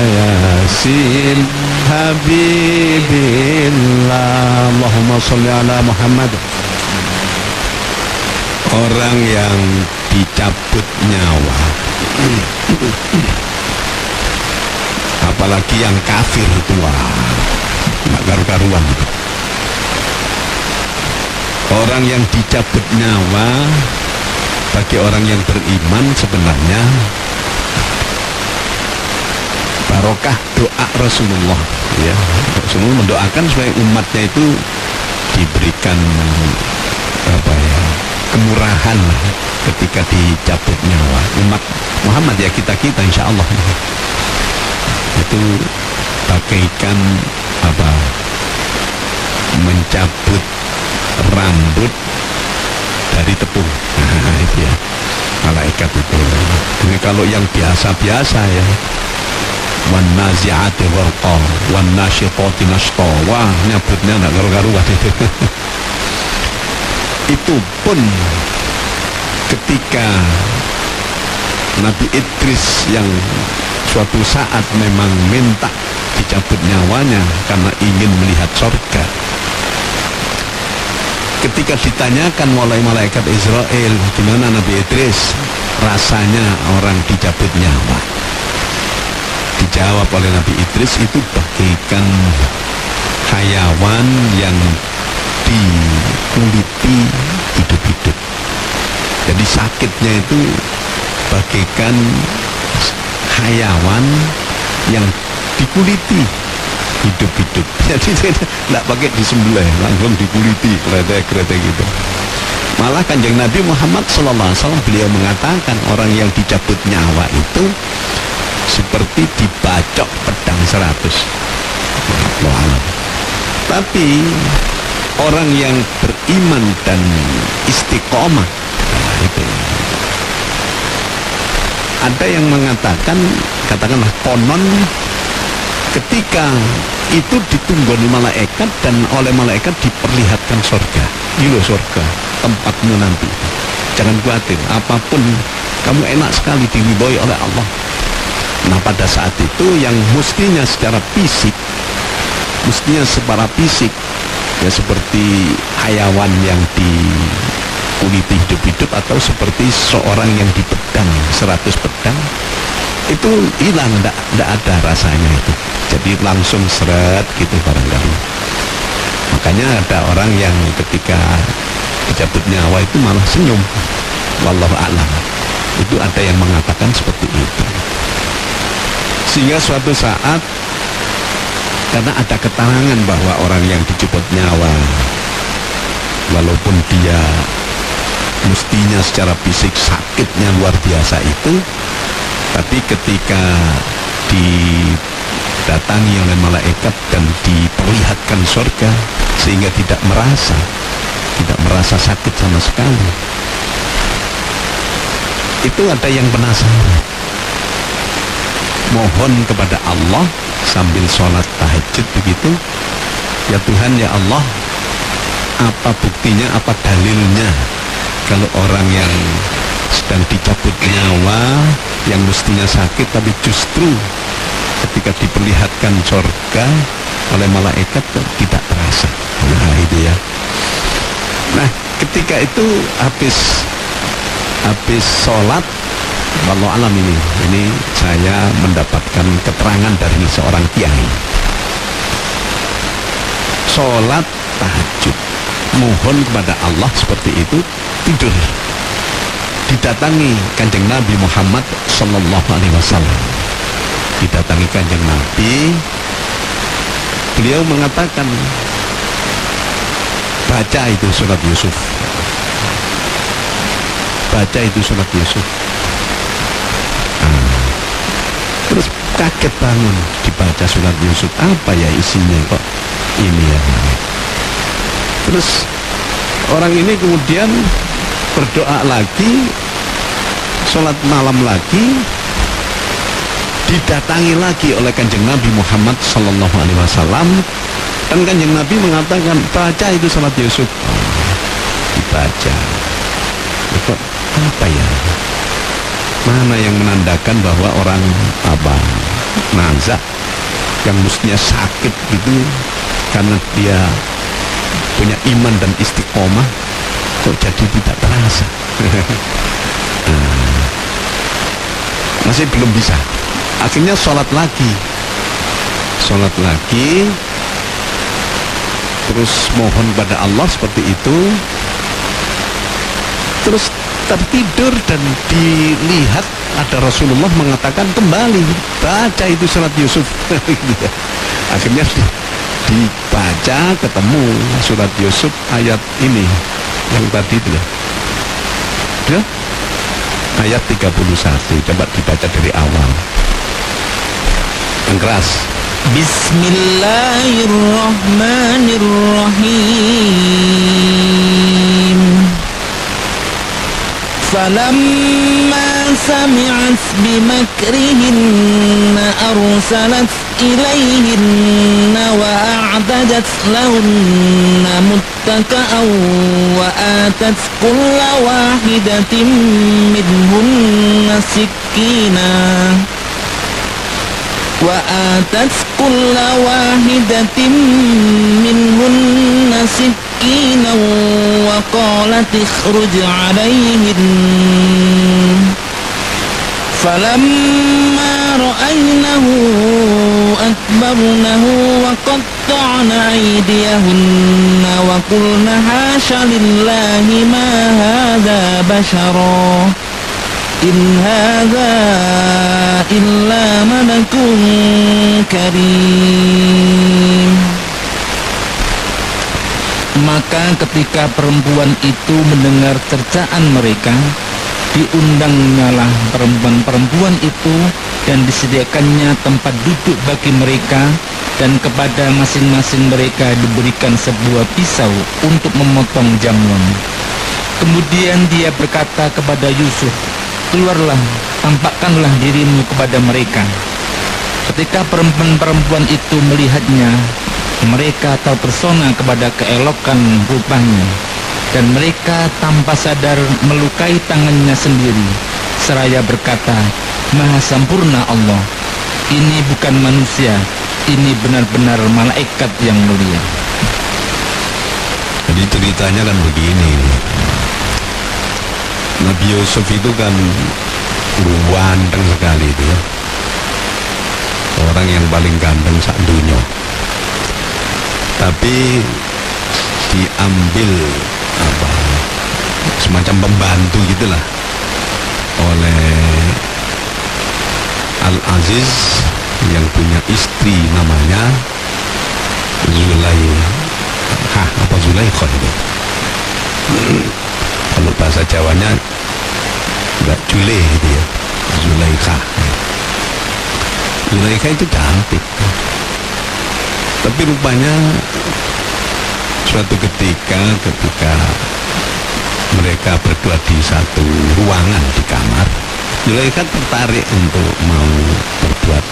Yasin Habibillah. Allahumma salli ala Muhammad. Orang yang dicabut nyawa, apalagi yang kafir itu, wah, nggak karu-karuan. Orang yang dicabut nyawa bagi orang yang beriman sebenarnya barokah doa Rasulullah, ya. Rasulullah mendoakan supaya umatnya itu diberikan kemurahan ketika dicabut nyawa. Umat Muhammad, ya, kita insya Allah itu bagaikan mencabut rambut dari tepung. Nah, itu ya, malaikat itu. Ini kalau yang biasa-biasa, ya, wan nazi'ati gharqa wan nasyitati nashta, wah, nyabutnya enggak garu-garuan itu. Itu pun ketika Nabi Idris yang suatu saat memang minta dicabut nyawanya karena ingin melihat surga. Ketika ditanyakan oleh malaikat Israel, gimana Nabi Idris rasanya orang dicabut nyawa, dijawab oleh Nabi Idris, itu bagaikan hayawan yang dikuliti hidup-hidup. Jadi sakitnya itu bagaikan hayawan yang dikuliti hidup-hidup. Jadi tidak pakai disembelih, langsung dikuliti, kretek-kretek gitu. Malah Kanjeng Nabi Muhammad SAW beliau mengatakan orang yang dicabut nyawa itu seperti dibacok pedang 100. Allahu a'lam. Tapi orang yang beriman dan istiqomah, nah itu. Ada yang mengatakan, katakanlah konon, ketika itu ditunggoni malaikat dan oleh malaikat diperlihatkan surga. Ini loh surga, tempatmu nanti. Jangan khawatir, apapun kamu enak sekali diridhoi oleh Allah. Nah, pada saat itu yang mestinya secara fisik, ya seperti hayawan yang dikuliti hidup-hidup atau seperti seorang yang dipedang 100 pedang, itu hilang, tidak ada rasanya itu. Jadi langsung seret gitu barangkali. Makanya ada orang yang ketika dicabut nyawa itu malah senyum. Wallahu a'lam. Itu ada yang mengatakan seperti itu. Sehingga suatu saat, karena ada keterangan bahwa orang yang dicabut nyawa, walaupun dia mestinya secara fisik sakitnya luar biasa itu, tapi ketika didatangi oleh malaikat dan diperlihatkan surga, sehingga tidak merasa sakit sama sekali. Itu ada yang penasaran, mohon kepada Allah sambil sholat tahajud begitu, ya Tuhan, ya Allah, apa buktinya, apa dalilnya kalau orang yang sedang dicabut nyawa, yang mestinya sakit tapi justru ketika diperlihatkan surga oleh malaikat kok tidak terasa. Nah itu ya. Nah ketika itu habis sholat, wallahu alam ini saya mendapatkan keterangan dari seorang kiai. Sholat tahajud, mohon kepada Allah seperti itu, tidur. Didatangi Kanjeng Nabi Muhammad sallallahu alaihi wasallam. Didatangi Kanjeng Nabi, beliau mengatakan, baca itu surat Yusuf. Baca itu surat Yusuf. Terus kaget bangun, dibaca surat Yusuf. Apa ya isinya kok ini ya? Terus orang ini kemudian berdoa lagi, sholat malam lagi, didatangi lagi oleh Kanjeng Nabi Muhammad sallallahu alaihi wasallam, dan Kanjeng Nabi mengatakan, baca itu surat Yusuf. Dibaca. Kok apa ya? Mana yang menandakan bahwa orang nazak yang mestinya sakit gitu karena dia punya iman dan istiqomah, kok jadi tidak terasa? Masih belum bisa. Akhirnya sholat lagi, terus mohon pada Allah seperti itu, terus tertidur dan dilihat ada Rasulullah mengatakan, kembali baca itu surat Yusuf. Akhirnya dibaca, ketemu surat Yusuf ayat ini yang tadi itu ya, ayat 31. Coba dibaca dari awal yang keras. Bismillahirrahmanirrahim. فلما سمعت بمكرهن أرسلت إليهن وأعتدت لهن متكأ وآتت كل واحدة منهن سكينا وقالت اخرج عليهن فلما رأينه أكبرنه وقطعن أيديهن وقلن حاش لله ما هذا بشرا إن هذا إلا ملك كريم. Maka ketika perempuan itu mendengar cercaan mereka, diundangnyalah perempuan-perempuan itu dan disediakannya tempat duduk bagi mereka, dan kepada masing-masing mereka diberikan sebuah pisau untuk memotong jamuan. Kemudian dia berkata kepada Yusuf, keluarlah, tampakkanlah dirimu kepada mereka. Ketika perempuan-perempuan itu melihatnya, mereka terpesona kepada keelokan rupanya, dan mereka tanpa sadar melukai tangannya sendiri, seraya berkata, Maha sempurna Allah, ini bukan manusia, ini benar-benar malaikat yang mulia. Jadi ceritanya kan begini, Nabi Yusuf itu kan ganteng sekali itu ya, orang yang paling ganteng sak dunia. Tapi diambil semacam pembantu gitulah oleh Al-Aziz yang punya istri namanya Zulaikha itu. Kalau bahasa Jawanya enggak Jule gitu ya, Zulaikha. Zulaikha itu cantik. Tapi rupanya suatu ketika mereka berdua di satu ruangan di kamar, Zulaikha tertarik untuk mau berbuat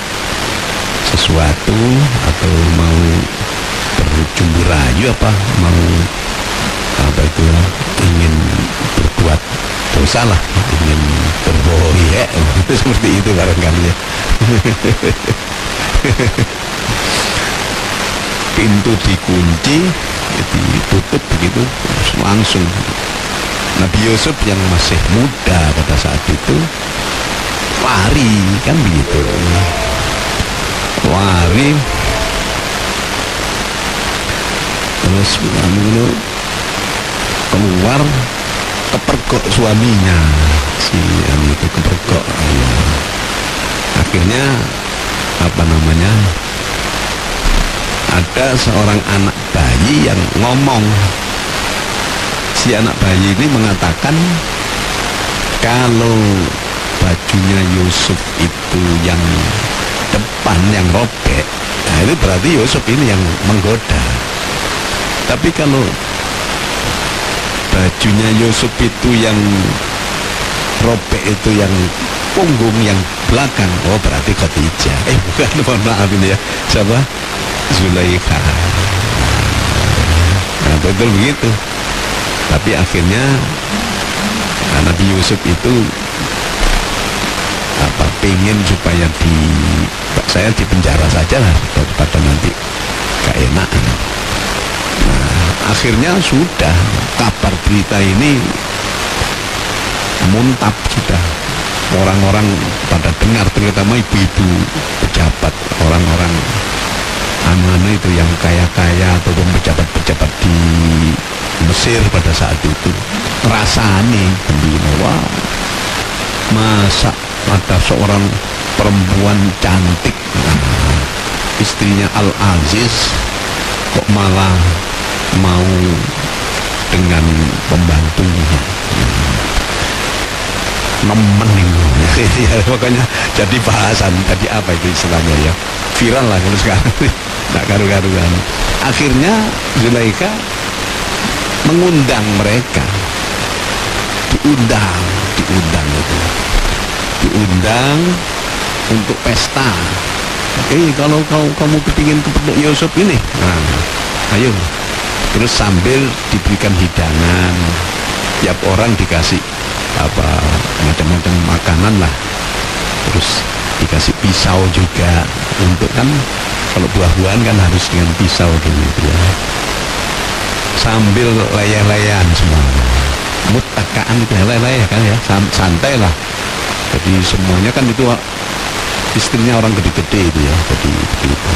sesuatu atau mau berjumbu rayu ingin berbuat dosa lah, ingin berbohong ya, seperti itu barangkali ya. Pintu dikunci, ditutup begitu, langsung Nabi Yusuf yang masih muda pada saat itu lari, kan begitu, lari terus keluar, kepergok suaminya, si itu kepergok, ya. Akhirnya ada seorang anak bayi yang ngomong. Si anak bayi ini mengatakan kalau bajunya Yusuf itu yang depan yang robek, nah itu berarti Yusuf ini yang menggoda. Tapi kalau bajunya Yusuf itu yang robek itu yang punggung yang belakang, oh berarti Khadijah. Bukan, mohon maaf ini ya, siapa? Zulaikha. Nah betul begitu. Tapi akhirnya Nabi Yusuf itu pengen supaya saya di penjara saja lah daripada nanti gak enak. Nah akhirnya sudah, kabar berita ini muntap sudah, orang-orang pada dengar, terutama ibu-ibu pejabat, orang-orang itu yang kaya-kaya ataupun pejabat-pejabat di Mesir pada saat itu rasanya gembira, wah masa ada seorang perempuan cantik, istrinya Al-Aziz kok malah mau dengan pembantunya, nemen itu ya, pokoknya jadi bahasan tadi apa itu istilahnya ya, viral lah kalau sekarang. Nggak karu-karuan. Akhirnya Zulaikha mengundang mereka, diundang untuk pesta. Kalau kamu kepingin kepergok Yusuf ini, nah ayo. Terus sambil diberikan hidangan, tiap orang dikasih macam-macam makanan lah, terus dikasih pisau juga, untuk kan kalau buah-buahan kan harus dengan pisau gitu ya, sambil leyeh-leyehan semua, mutakaan itu leyeh kan ya, santai lah. Jadi semuanya kan itu istrinya orang gede-gede itu ya, jadi begitu.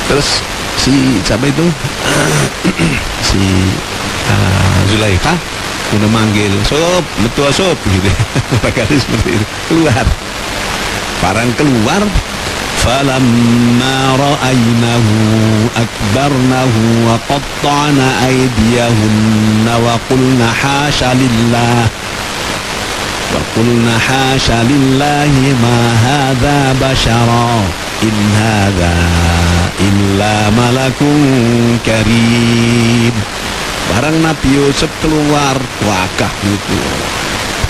Terus si siapa itu si Zulaikha udah manggil, "Sob, metua sob," gitu. Barangkali seperti itu. Keluar, falamma ra'aynahu akbarnahu wa qatta'na aydiyahunna wa qulna hasha lillahi ma hadha bashara in hadha illa malakun karim. Barang Nabi Yusuf keluar, wakah gitu,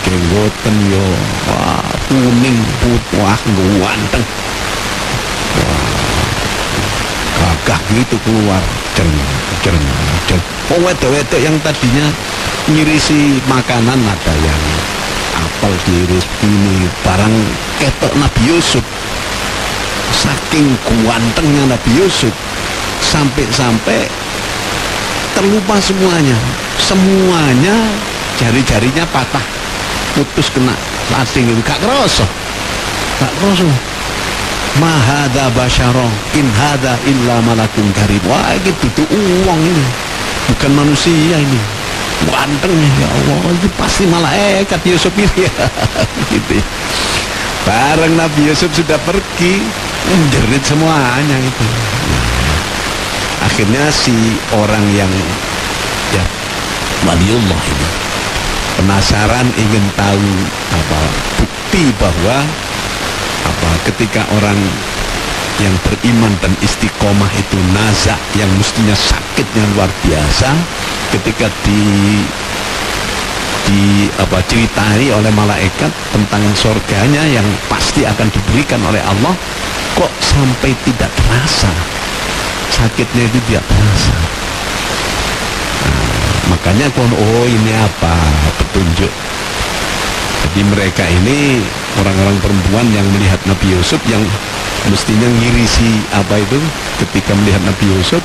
jenggoten yo, wah kuning putih ganteng, wah gagah gitu keluar, cereng. Oh wedok yang tadinya ngirisi makanan, ada yang apel diiris ini, barang ketok Nabi Yusuf, saking gantengnya Nabi Yusuf, sampai terlupa semuanya jari-jarinya patah, putus kena lading itu, gak kerasa. Ma hadza basyara in hadza illa malakun karim. Wah ini tuh uang ini, bukan manusia ini, gantengnya ya Allah, itu pasti malaikat Yusuf ini. Gitu. Bareng Nabi Yusuf sudah pergi, menjerit semuanya itu. Akhirnya si orang yang ya waliullah ini penasaran, ingin tahu bukti bahwa ketika orang yang beriman dan istiqomah itu nazak, yang mestinya sakitnya luar biasa, ketika ceritai oleh malaikat tentang surganya yang pasti akan diberikan oleh Allah, kok sampai tidak terasa sakitnya, itu tidak terasa. Makanya ini petunjuk Jadi mereka ini orang-orang perempuan yang melihat Nabi Yusuf, yang mestinya ngirisi apa itu ketika melihat Nabi Yusuf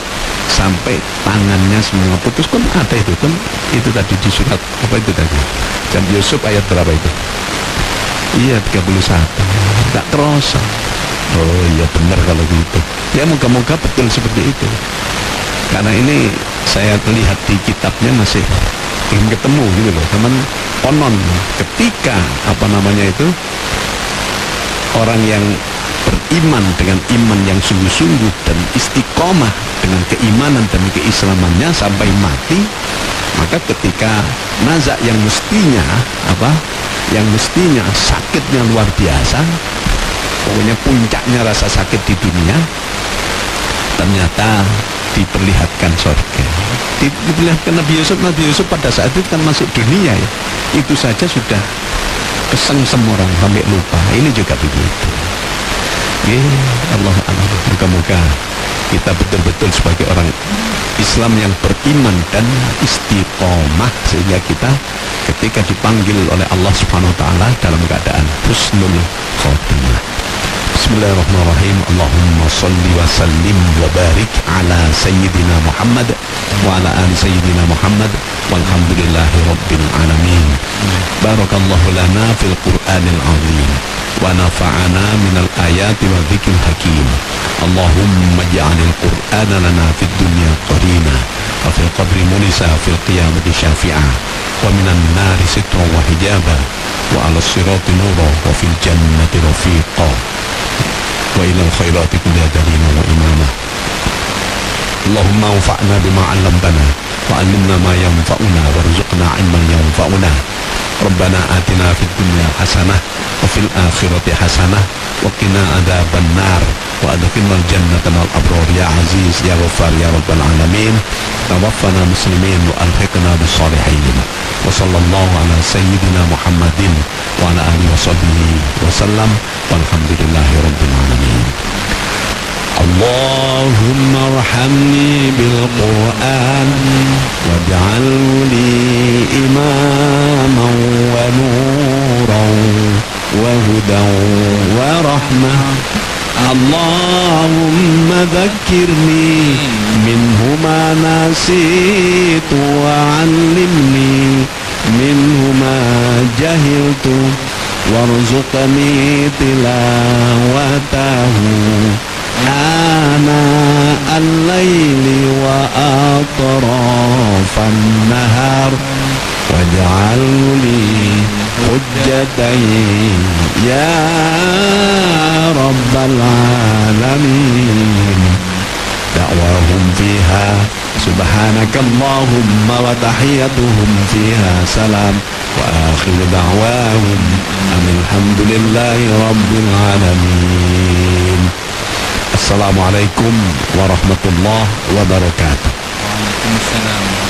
sampai tangannya semua putus. Kan ada itu kan, itu tadi di surat apa itu tadi, dan Yusuf ayat berapa itu? Iya 31. Tak terasa. Oh iya benar kalau gitu. Ya moga-moga betul seperti itu. Karena ini saya lihat di kitabnya masih belum ketemu gitu loh. Teman konon ketika apa namanya itu orang yang beriman dengan iman yang sungguh-sungguh dan istiqomah dengan keimanan dan keislamannya sampai mati, maka ketika nazak yang mestinya apa, yang mestinya sakitnya luar biasa, pokoknya puncaknya rasa sakit di dunia, ternyata diperlihatkan surga. Diperlihatkan Nabi Yusuf pada saat itu kan masuk dunia ya, itu saja sudah kesengsem orang sampai lupa. Ini juga begitu. Allah moga-moga kita betul-betul sebagai orang Islam yang beriman dan istiqomah, sehingga kita ketika dipanggil oleh Allah Subhanahu wa taala dalam keadaan husnul khotimah. Bismillahirrahmanirrahim. Allahumma salli wa sallim wa barik ala sayyidina Muhammad wa ala ali sayyidina Muhammad walhamdulillahi rabbil alamin. Barakallahu lana fil Qur'anil azim wa nafa'ana minal ayati wa dzikril hakim. Allahumma ja'alil Qur'ana lana fid dunya qarina wa fil qabri munisa fil qiyamati syafi'a wa minan nari sitra wa hijaba wa ala sirati nura wa fil jannati rafiqa wa ilal khairati kulli dalina wa imama. Allahumma anfa'na bima 'allamtana wa 'allimna ma yanfa'una warzuqna 'ilman yanfa'una. Rabbana atina fid dunya hasanah wa fil akhirati hasanah wa qina adzaban nar wa adkhilnal jannata ma'al abrar ya aziz ya ghaffar ya rabbal alamin. Tawaffana muslimin wa alhiqna bis salihin. Wa sallallahu ala sayyidina Muhammadin wa ala alihi wa sahbihi wa sallam walhamdulillahi rabbil alamin. Allahumma arhamni bil Qur'an waj'alhu li imaman wa nuran wa hudan wa rahmah. Allahumma dhakkirni minhu ma nasitu wa 'allimni minhu ma jahiltu warzuqni tilawatahu ana al-laili wa atrafan nahar waj'al li hujjatan ya rabbal alamin. Da'wahum fiha subhanakallahumma wa tahiyyatuhum fiha salam wa akhiru da'wahum alhamdulillahi rabbil alamin. Assalamualaikum warahmatullahi wabarakatuh. Waalaikumsalam.